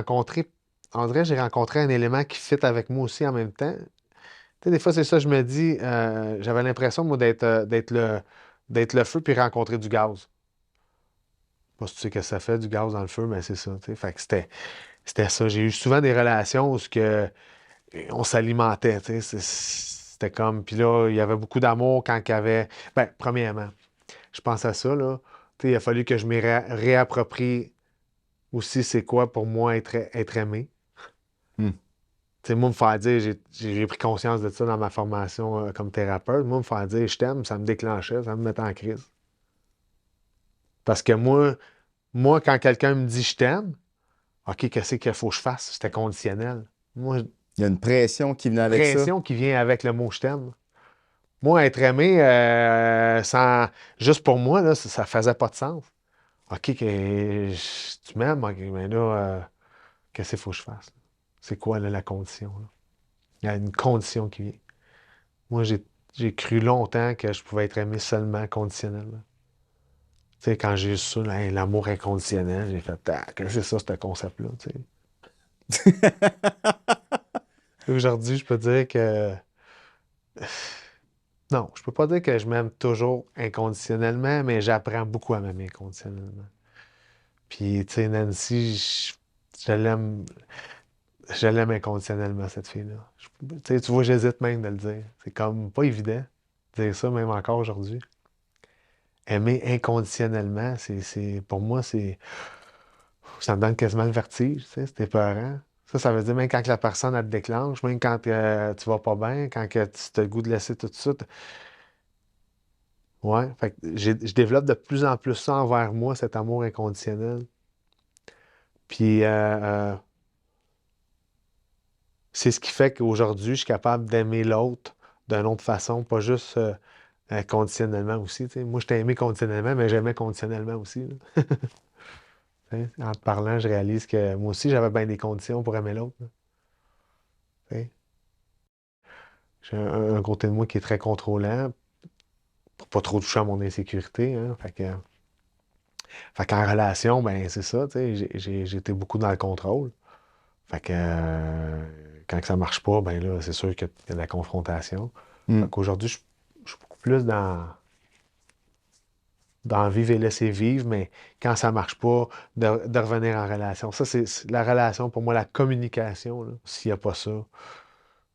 on dirait que j'ai rencontré un élément qui fit avec moi aussi en même temps. Tu sais, des fois, c'est ça, je me dis, j'avais l'impression, moi, d'être le feu puis rencontrer du gaz. Je sais pas si tu sais ce que ça fait, du gaz dans le feu, mais c'est ça, tu sais. Fait que c'était ça. J'ai eu souvent des relations où on s'alimentait, tu sais. C'était comme, puis là, il y avait beaucoup d'amour quand il y avait, ben, premièrement, je pense à ça, là. Tu sais, il a fallu que je me réapproprie aussi c'est quoi pour moi être aimé. Hmm. Tu sais, moi, me faire dire, j'ai pris conscience de ça dans ma formation comme thérapeute. Moi, me faire dire je t'aime, ça me déclenchait, ça me mettait en crise. Parce que moi quand quelqu'un me dit je t'aime, OK, qu'est-ce qu'il faut que je fasse? C'était conditionnel. Moi, Il y a une pression qui venait avec ça. pression qui vient avec le mot je t'aime. Moi, être aimé juste pour moi, là, ça faisait pas de sens. OK, tu m'aimes, OK, mais là, qu'est-ce qu'il faut que je fasse? C'est quoi là, la condition, là? Il y a une condition qui vient. Moi, j'ai cru longtemps que je pouvais être aimé seulement conditionnellement. Tu sais, quand j'ai eu ça, là, hey, l'amour inconditionnel, j'ai fait, ah, que c'est ça, ce concept-là, tu sais. Aujourd'hui, je peux dire que non, je peux pas dire que je m'aime toujours inconditionnellement, mais j'apprends beaucoup à m'aimer inconditionnellement. Puis, tu sais, Nancy, je l'aime, je l'aime inconditionnellement, cette fille-là. Tu sais, tu vois, j'hésite même de le dire. C'est comme pas évident de dire ça, même encore aujourd'hui. Aimer inconditionnellement, pour moi, ça me donne quasiment le vertige, tu sais, c'est épeurant. Ça veut dire même quand que la personne, elle te déclenche, même quand tu vas pas bien, quand que tu as le goût de laisser tout ça. Ouais, fait que je développe de plus en plus ça envers moi, cet amour inconditionnel. Puis c'est ce qui fait qu'aujourd'hui, je suis capable d'aimer l'autre d'une autre façon, pas juste conditionnellement aussi. Tu sais. Moi, je t'ai aimé conditionnellement, mais j'aimais conditionnellement aussi. Là. Tu sais, en te parlant, je réalise que moi aussi, j'avais bien des conditions pour aimer l'autre. Là. Tu sais. J'ai un côté de moi qui est très contrôlant pour pas trop toucher à mon insécurité. Hein. Fait qu'en relation, ben c'est ça, tu sais, j'ai été beaucoup dans le contrôle. Fait que quand que ça marche pas, ben là, c'est sûr qu'il y a de la confrontation. Fait Hmm. qu'aujourd'hui, je suis beaucoup plus dans vivre et laisser vivre, mais quand ça marche pas, de revenir en relation. Ça, c'est la relation, pour moi, la communication, là, s'il n'y a pas ça.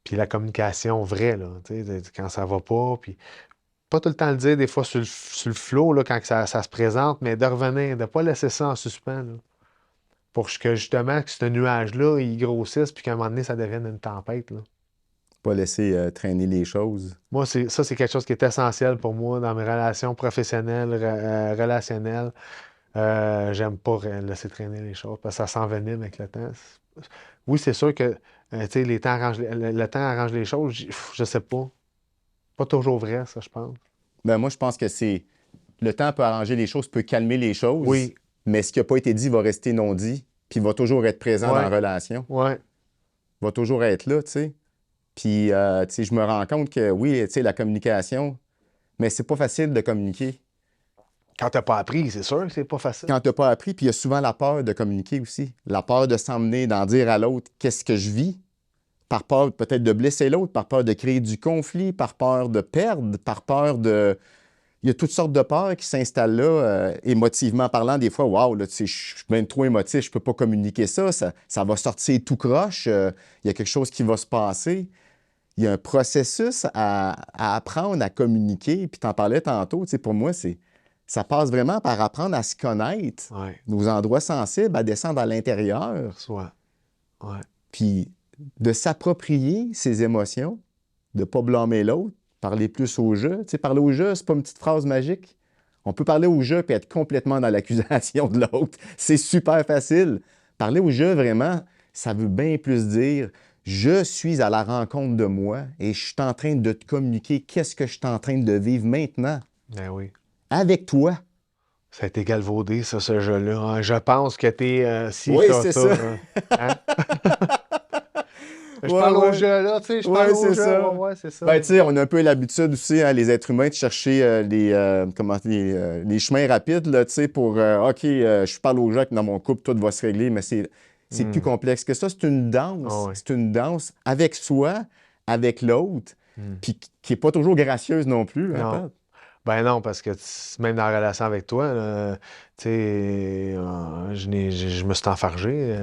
Puis la communication vraie, là, tu sais, quand ça va pas, puis pas tout le temps le dire, des fois sur le flow, là, quand que ça se présente, mais de revenir, de pas laisser ça en suspens, là, pour que justement, que ce nuage-là, il grossisse, puis qu'à un moment donné, ça devienne une tempête, là. Pas laisser traîner les choses. Moi, c'est quelque chose qui est essentiel pour moi dans mes relations professionnelles, relationnelles. J'aime pas laisser traîner les choses parce que ça s'envenime avec le temps. Oui, c'est sûr que tu sais, les temps arrangent, le temps arrange les choses. Je sais pas. Pas toujours vrai, ça, je pense. Ben, moi, je pense que c'est le temps peut arranger les choses, peut calmer les choses, Oui, mais ce qui n'a pas été dit va rester non dit, puis va toujours être présent dans la ouais, relation, ouais. va toujours être là, tu sais. Puis, tu sais, je me rends compte que oui, tu sais, la communication, mais c'est pas facile de communiquer. Quand t'as pas appris, c'est sûr que c'est pas facile. Quand tu n'as pas appris, puis il y a souvent la peur de communiquer aussi, la peur de s'emmener, d'en dire à l'autre qu'est-ce que je vis, par peur peut-être de blesser l'autre, par peur de créer du conflit, par peur de perdre, par peur de... Il y a toutes sortes de peurs qui s'installent là, émotivement parlant. Des fois, waouh, là, tu sais, je suis bien trop émotif, je peux pas communiquer ça va sortir tout croche, il y a quelque chose qui va se passer. Il y a un processus à apprendre à communiquer. Puis tu en parlais tantôt, tu sais, pour moi, ça passe vraiment par apprendre à se connaître, Ouais, nos endroits sensibles, à descendre à l'intérieur, soit. Ouais. puis de s'approprier ses émotions, de ne pas blâmer l'autre, parler plus au jeu. Tu sais, parler au jeu, c'est pas une petite phrase magique. On peut parler au jeu et être complètement dans l'accusation de l'autre. C'est super facile. Parler au jeu, vraiment, ça veut bien plus dire je suis à la rencontre de moi et je suis en train de te communiquer qu'est-ce que je suis en train de vivre maintenant Ben oui. avec toi. Ça a été galvaudé, ça, ce jeu-là. Hein. Je pense que t'es ci, Oui, ça, c'est ça. ça. Hein. Hein? Je Ouais, parle au ouais. jeu, là, tu sais, je parle Ouais, au c'est jeu. Ouais, ça. ouais, c'est ça. Ben, tu sais, on a un peu l'habitude aussi, hein, les êtres humains, de chercher les chemins rapides, là, tu sais, pour, OK, je parle aux gens que dans mon couple, tout va se régler, mais c'est plus Hmm. complexe que ça. C'est une Ah danse. ouais. C'est une danse avec soi, avec l'autre, Hmm. puis qui n'est pas toujours gracieuse non plus, hein, Non. Pat? Ben non, parce que même dans la relation avec toi, tu sais, je me suis enfargé,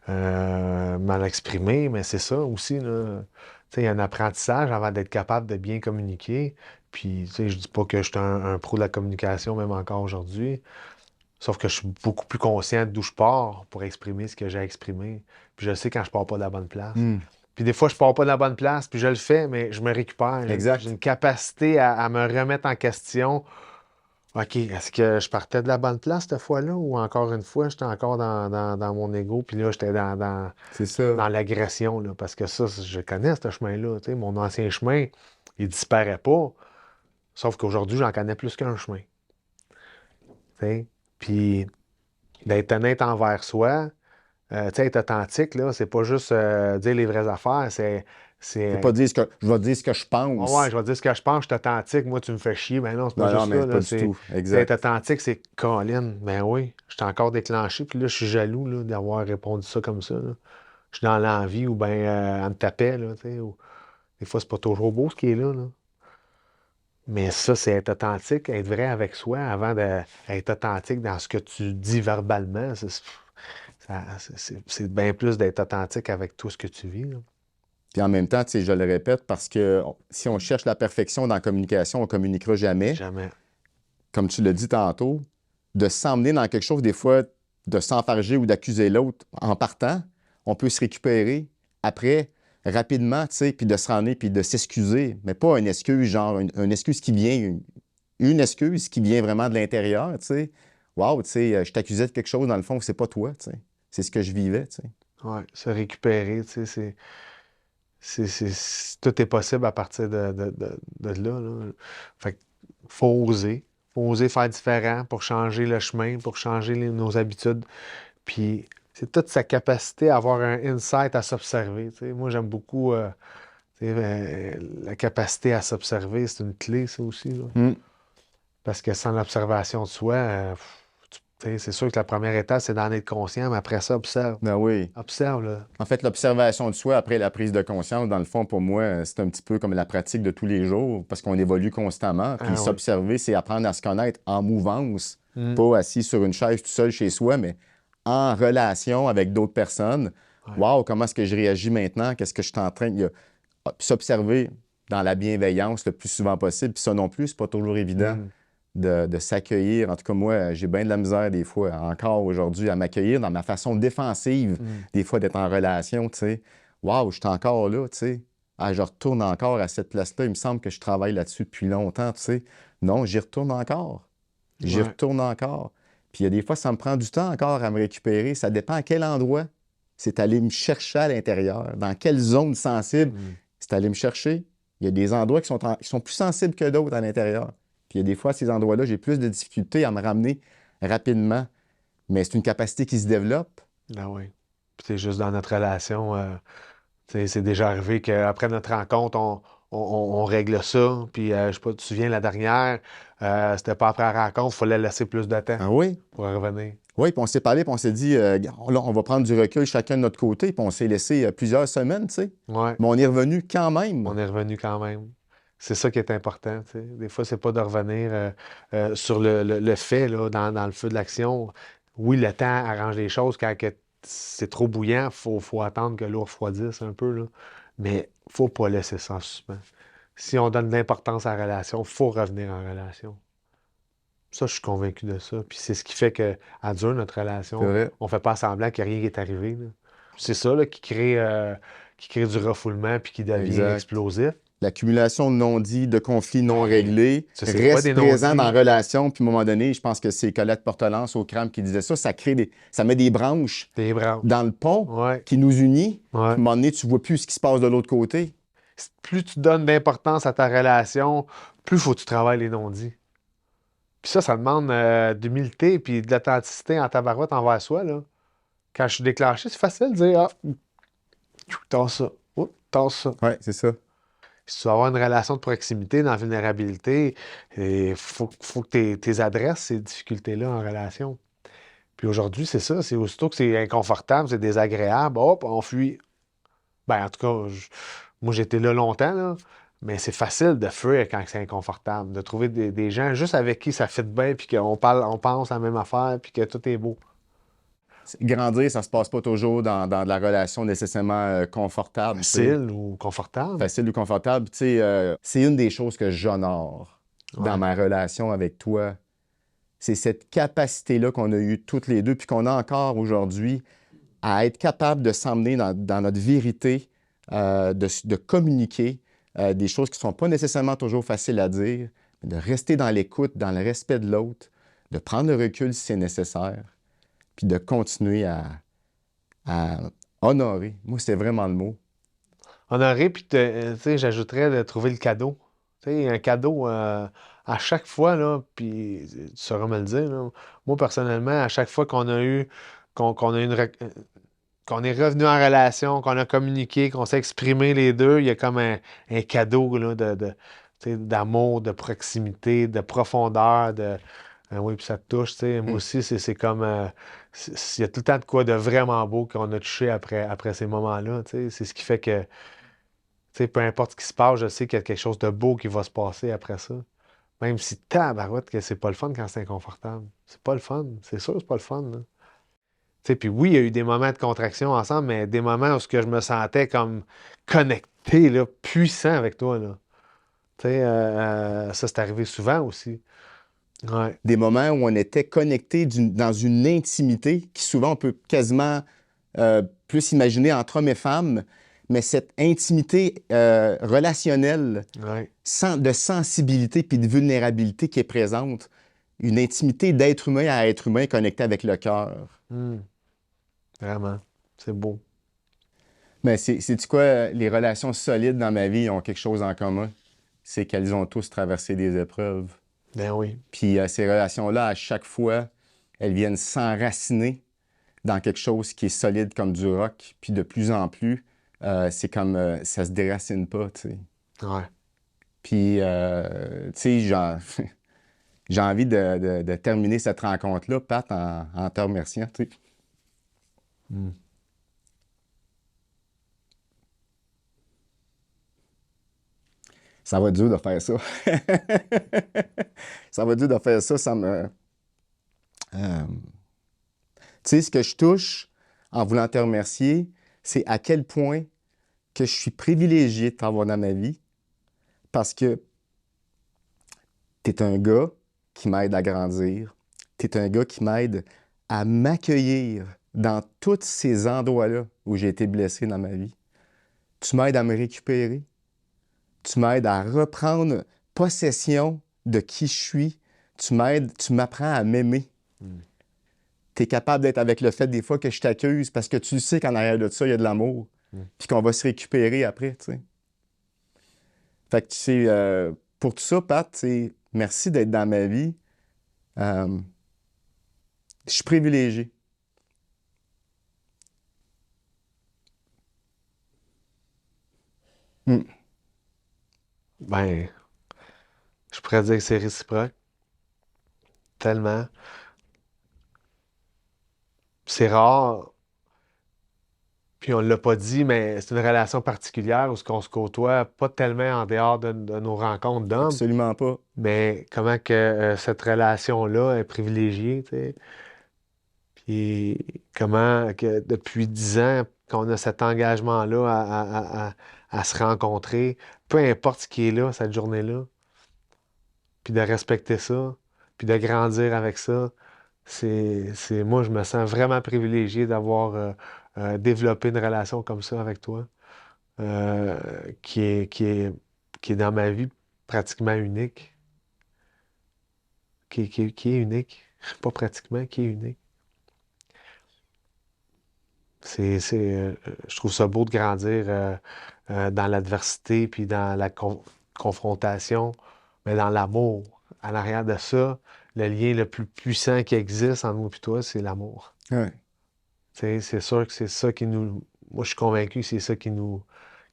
mal exprimé, mais c'est ça aussi, là. Tu sais, il y a un apprentissage avant d'être capable de bien communiquer. Puis, tu sais, je dis pas que je suis un pro de la communication, même encore aujourd'hui. Sauf que je suis beaucoup plus conscient d'où je pars pour exprimer ce que j'ai à exprimer. Puis je sais quand je pars pas de la bonne place. Hmm. Puis des fois, je pars pas de la bonne place, puis je le fais, mais je me récupère. J'ai Exact. une capacité à me remettre en question. OK, est-ce que je partais de la bonne place cette fois-là ou encore une fois, j'étais encore dans mon ego, puis là, j'étais C'est ça. dans l'agression, là, parce que ça, je connais ce chemin-là. Tu sais, mon ancien chemin, il disparaît pas. Sauf qu'aujourd'hui, j'en connais plus qu'un chemin. Tu sais. Puis d'être honnête envers soi, tu sais, être authentique, là, c'est pas juste dire les vraies affaires, C'est c'est pas dire ce que je vais dire ce que je ouais, ouais, pense. je vais dire ce que je pense, je suis authentique, moi, tu me fais chier. Ben non, c'est pas Non, non, juste mais ça, pas là. du tout. C'est être Exact. authentique, c'est Colin. Ben oui, je suis encore déclenché, puis là, je suis jaloux, là, d'avoir répondu ça comme ça, là. Je suis dans l'envie ou ben en me tapait, là, tu sais. Des fois, c'est pas toujours beau ce qui est là, là. Mais ça, c'est être authentique, être vrai avec soi avant d'être authentique dans ce que tu dis verbalement. C'est bien plus d'être authentique avec tout ce que tu vis, là. Puis en même temps, tu sais, je le répète, parce que si on cherche la perfection dans la communication, on ne communiquera jamais. Jamais. Comme tu l'as dit tantôt, de s'emmener dans quelque chose, des fois, de s'enfarger ou d'accuser l'autre en partant, on peut se récupérer après, rapidement, tu sais, puis de se rendre, puis de s'excuser. Mais pas une excuse, genre une excuse qui vient, une excuse qui vient vraiment de l'intérieur, tu sais. Waouh, tu sais, je t'accusais de quelque chose, dans le fond, c'est pas toi, tu sais. C'est ce que je vivais, tu sais. Ouais, se récupérer, tu sais, tout est possible à partir de là, là. Fait que faut oser. Faut oser faire différent pour changer le chemin, pour changer nos habitudes. Puis c'est toute sa capacité à avoir un insight, à s'observer. Tu sais. Moi, j'aime beaucoup tu sais, la capacité à s'observer. C'est une clé, ça aussi, là. Hmm. Parce que sans l'observation de soi, tu sais, c'est sûr que la première étape, c'est d'en être conscient, mais après ça, observe. Ben oui. Observe, là. En fait, l'observation de soi après la prise de conscience, dans le fond, pour moi, c'est un petit peu comme la pratique de tous les jours parce qu'on évolue constamment. Puis Ah oui. s'observer, c'est apprendre à se connaître en mouvance, Mm. pas assis sur une chaise tout seul chez soi, mais en relation avec d'autres personnes. Ouais. Wow, comment est-ce que je réagis maintenant? Qu'est-ce que je suis en train de... Puis s'observer dans la bienveillance le plus souvent possible. Puis ça non plus, c'est pas toujours évident Mm. de s'accueillir. En tout cas, moi, j'ai bien de la misère des fois, encore aujourd'hui, à m'accueillir dans ma façon défensive, des fois d'être en relation, tu sais. Waouh, je suis encore là, tu sais. Ah, je retourne encore à cette place-là. Il me semble que je travaille là-dessus depuis longtemps, tu sais. Non, j'y retourne encore. J'y Ouais. retourne encore. Puis il y a des fois, ça me prend du temps encore à me récupérer. Ça dépend à quel endroit. C'est aller me chercher à l'intérieur. Dans quelle zone sensible, c'est aller me chercher. Il y a des endroits qui sont plus sensibles que d'autres à l'intérieur. Puis il y a des fois, à ces endroits-là, j'ai plus de difficultés à me ramener rapidement. Mais c'est une capacité qui se développe. Ah oui. Puis c'est juste dans notre relation, tu sais, c'est déjà arrivé qu'après notre rencontre, on règle ça. Puis je sais pas, tu te souviens, la dernière, c'était pas après la rencontre, il fallait laisser plus de temps Ah oui? pour revenir. Oui, puis on s'est parlé, puis on s'est dit, là, on va prendre du recul chacun de notre côté, puis on s'est laissé plusieurs semaines, tu sais. Ouais, Mais on est revenu quand même. on est revenu quand même. C'est ça qui est important, tu sais. Des fois, c'est pas de revenir sur le fait, là, dans le feu de l'action. Oui, le temps arrange les choses. Quand c'est trop bouillant, faut attendre que l'eau refroidisse un peu, là. Mais faut pas laisser ça en suspens. Si on donne de l'importance à la relation, faut revenir en relation. Ça, je suis convaincu de ça. Puis c'est ce qui fait que, à dure notre C'est relation, vrai. on fait pas semblant que rien n'est arrivé, là. C'est ça, là, qui crée du refoulement puis qui devient Exact. explosif. L'accumulation de non-dits, de conflits non réglés, Ça, c'est quoi reste des présent non-dits? dans la relation. Puis à un moment donné, je pense que c'est Colette Portelance au Cram qui disait ça, ça met des branches Des branches. dans le pont Ouais, qui nous unit. Puis à ouais. un moment donné, tu vois plus ce qui se passe de l'autre côté. Plus tu donnes d'importance à ta relation, plus faut que tu travailles les non-dits. Puis ça demande d'humilité puis de l'authenticité en tabarouette envers soi, là. Quand je suis déclenché, c'est facile de dire, ah, tasse ça, oh, tasse ça. Oui, c'est ça. Si tu veux avoir une relation de proximité dans la vulnérabilité, il faut que tu adresses ces difficultés-là en relation. Puis aujourd'hui, c'est ça, c'est aussitôt que c'est inconfortable, c'est désagréable, hop, on fuit. Ben, en tout cas, moi, j'étais là longtemps, là, mais c'est facile de fuir quand c'est inconfortable, de trouver des gens juste avec qui ça fit bien, puis qu'on parle, on pense à la même affaire, puis que tout est beau. Grandir, ça se passe pas toujours dans de la relation nécessairement confortable. Tu sais. Facile ou confortable. Facile ou confortable. Tu sais, c'est une des choses que j'honore dans Ouais. ma relation avec toi. C'est cette capacité-là qu'on a eue toutes les deux, puis qu'on a encore aujourd'hui, à être capable de s'emmener dans notre vérité, de communiquer des choses qui ne sont pas nécessairement toujours faciles à dire, mais de rester dans l'écoute, dans le respect de l'autre, de prendre le recul si c'est nécessaire, puis de continuer à honorer. Moi, c'est vraiment le mot. Honorer, puis tu sais, j'ajouterais de trouver le cadeau. Tu sais, un cadeau à chaque fois, là, puis tu sauras me le dire, là. Moi, personnellement, à chaque fois qu'on a qu'on est revenu en relation, qu'on a communiqué, qu'on s'est exprimé les deux, il y a comme un cadeau là, tu sais, d'amour, de proximité, de profondeur, oui, puis ça te touche, tu sais. Moi Mm. aussi, c'est comme... il y a tout le temps de quoi de vraiment beau qu'on a touché après ces moments-là, tu sais. C'est ce qui fait que, tu sais, peu importe ce qui se passe, je sais qu'il y a quelque chose de beau qui va se passer après ça. Même si tabarouette que c'est pas le fun quand c'est inconfortable. C'est pas le fun. C'est sûr que c'est pas le fun, là. Tu sais, puis oui, il y a eu des moments de contraction ensemble, mais des moments où ce que je me sentais comme connecté, là, puissant avec toi, là. Tu sais, ça, c'est arrivé souvent aussi. Ouais, Des moments où on était connectés dans une intimité qui souvent on peut quasiment plus imaginer entre hommes et femmes, mais cette intimité relationnelle, ouais. de sensibilité puis de vulnérabilité qui est présente, une intimité d'être humain à être humain connecté avec le cœur. Hmm. Vraiment. C'est beau. Mais c'est-tu quoi, les relations solides dans ma vie ont quelque chose en commun? C'est qu'elles ont tous traversé des épreuves. Ben oui. Puis ces relations-là, à chaque fois, elles viennent s'enraciner dans quelque chose qui est solide comme du roc. Puis de plus en plus, c'est comme ça se déracine pas, tu sais. Ouais. Puis, tu sais, j'ai envie de terminer cette rencontre-là, Pat, en te remerciant, tu sais. Mm. Ça va être dur de faire ça. Ça va être dur de faire ça, ça me... tu sais, ce que je touche en voulant te remercier, c'est à quel point que je suis privilégié de t'avoir dans ma vie parce que tu es un gars qui m'aide à grandir. Tu es un gars qui m'aide à m'accueillir dans tous ces endroits-là où j'ai été blessé dans ma vie. Tu m'aides à me récupérer. Tu m'aides à reprendre possession de qui je suis. Tu m'aides, tu m'apprends à m'aimer. Mm. Tu es capable d'être avec le fait des fois que je t'accuse parce que tu sais qu'en arrière de ça, il y a de l'amour. Mm. Puis qu'on va se récupérer après, tu sais. Fait que, tu sais, pour tout ça, Pat, tu sais, merci d'être dans ma vie. Je suis privilégié. Mm. Ben, je pourrais dire que c'est réciproque. Tellement. C'est rare, puis on l'a pas dit, mais c'est une relation particulière où ce qu'on se côtoie pas tellement en dehors de nos rencontres d'hommes, Absolument pas. mais comment que cette relation-là est privilégiée, tu sais. Puis comment que depuis 10 ans qu'on a cet engagement-là à se rencontrer, peu importe ce qui est là, cette journée-là, puis de respecter ça, puis de grandir avec ça. Moi, je me sens vraiment privilégié d'avoir développé une relation comme ça avec toi, euh, qui est, qui est, qui est dans ma vie pratiquement unique, qui est unique, pas pratiquement, qui est unique. Je trouve ça beau de grandir dans l'adversité puis dans la confrontation, mais dans l'amour. En arrière de ça, le lien le plus puissant qui existe entre moi et toi, c'est l'amour. Ouais. Tu sais, c'est sûr que c'est ça qui nous. Moi, je suis convaincu que c'est ça qui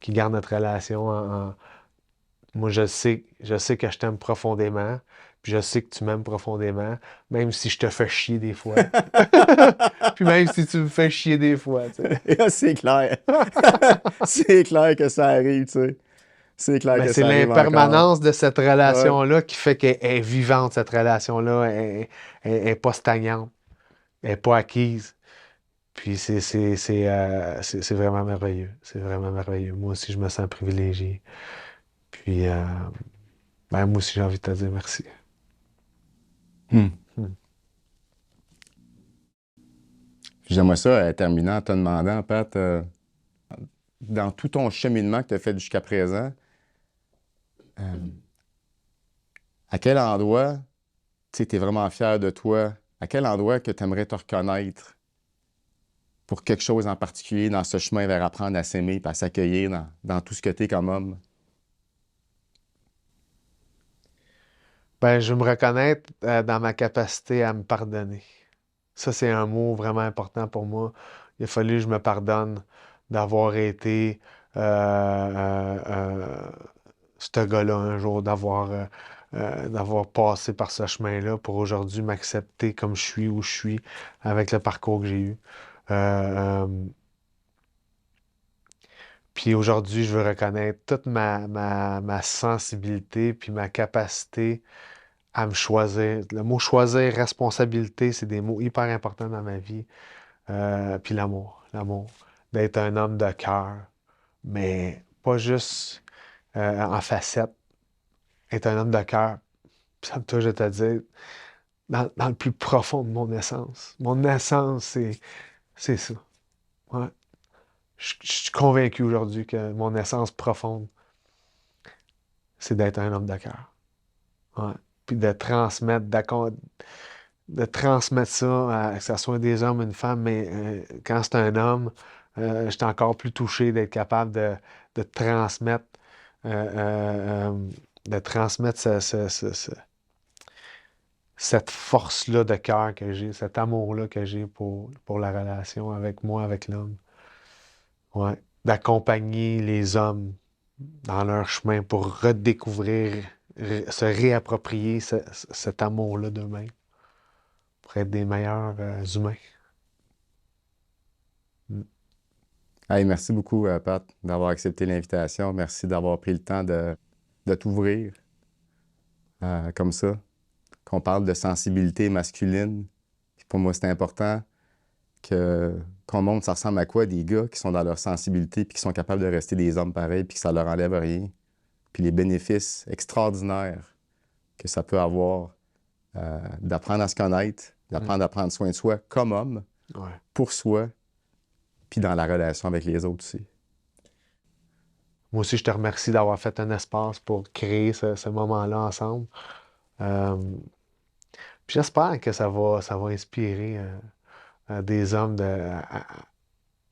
garde notre relation Moi, je sais que je t'aime profondément, puis je sais que tu m'aimes profondément, même si je te fais chier des fois. Puis même si tu me fais chier des fois, tu sais. C'est clair. C'est clair que ça arrive, tu sais. C'est clair Mais que c'est ça arrive encore. l'impermanence de cette Ouais. relation-là qui fait qu'elle est vivante, cette relation-là. Elle est pas stagnante. Elle n'est pas acquise. Puis c'est vraiment merveilleux. C'est vraiment merveilleux. Moi aussi, je me sens privilégié. Puis, ben, moi aussi, j'ai envie de te dire merci. Hmm. Hmm. J'aimerais ça terminer en te demandant, Pat, dans tout ton cheminement que tu as fait jusqu'à présent, euh, à quel endroit, tu es vraiment fier de toi? À quel endroit que tu aimerais te reconnaître pour quelque chose en particulier dans ce chemin vers apprendre à s'aimer et à s'accueillir dans tout ce que tu es comme homme? Ben, je veux me reconnaître dans ma capacité à me pardonner. Ça, c'est un mot vraiment important pour moi. Il a fallu que je me pardonne d'avoir été ce gars-là un jour, d'avoir passé par ce chemin-là pour aujourd'hui m'accepter comme je suis, où je suis, avec le parcours que j'ai eu. Euh, euh, Puis aujourd'hui, je veux reconnaître toute ma sensibilité puis ma capacité à me choisir. Le mot choisir, responsabilité, c'est des mots hyper importants dans ma vie. Puis l'amour, l'amour. D'être un homme de cœur, mais pas juste en facette. Être un homme de cœur, puis ça me touche de te dire, dans le plus profond de mon essence. Mon essence, c'est ça. Ouais. Je suis convaincu aujourd'hui que mon essence profonde, c'est d'être un homme de cœur. Ouais. Puis de transmettre ça, que ce soit des hommes, une femme, mais quand c'est un homme, je suis encore plus touché d'être capable de transmettre, euh, euh, de transmettre cette force-là de cœur que j'ai, cet amour-là que j'ai pour la relation avec moi, avec l'homme. Ouais. D'accompagner les hommes dans leur chemin pour redécouvrir, se réapproprier cet amour-là d'eux-mêmes, pour être des meilleurs humains. Mm. Hey, merci beaucoup, Pat, d'avoir accepté l'invitation. Merci d'avoir pris le temps de t'ouvrir comme ça, qu'on parle de sensibilité masculine. Puis pour moi, c'est important qu'on montre ça ressemble à quoi des gars qui sont dans leur sensibilité puis qui sont capables de rester des hommes pareils puis que ça leur enlève rien. Puis les bénéfices extraordinaires que ça peut avoir d'apprendre à se connaître, d'apprendre à prendre soin de soi comme homme, Ouais. pour soi, puis dans la relation avec les autres aussi. Moi aussi, je te remercie d'avoir fait un espace pour créer ce moment-là ensemble. Euh, Puis j'espère que ça va inspirer des hommes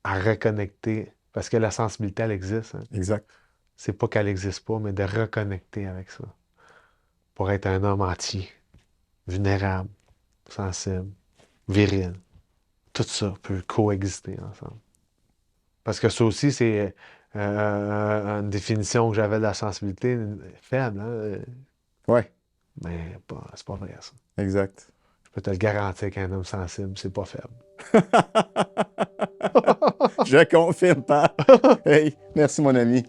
à reconnecter, parce que la sensibilité, elle existe. Hein. Exact. C'est pas qu'elle n'existe pas, mais de reconnecter avec ça pour être un homme entier, vulnérable, sensible, viril. Tout ça peut coexister ensemble. Parce que ça aussi, c'est une définition que j'avais de la sensibilité faible, hein? Ouais, Mais c'est pas vrai, ça. exact. Je peux te le garantir qu'un homme sensible, c'est pas faible. Je confirme pas. Hey, merci mon ami.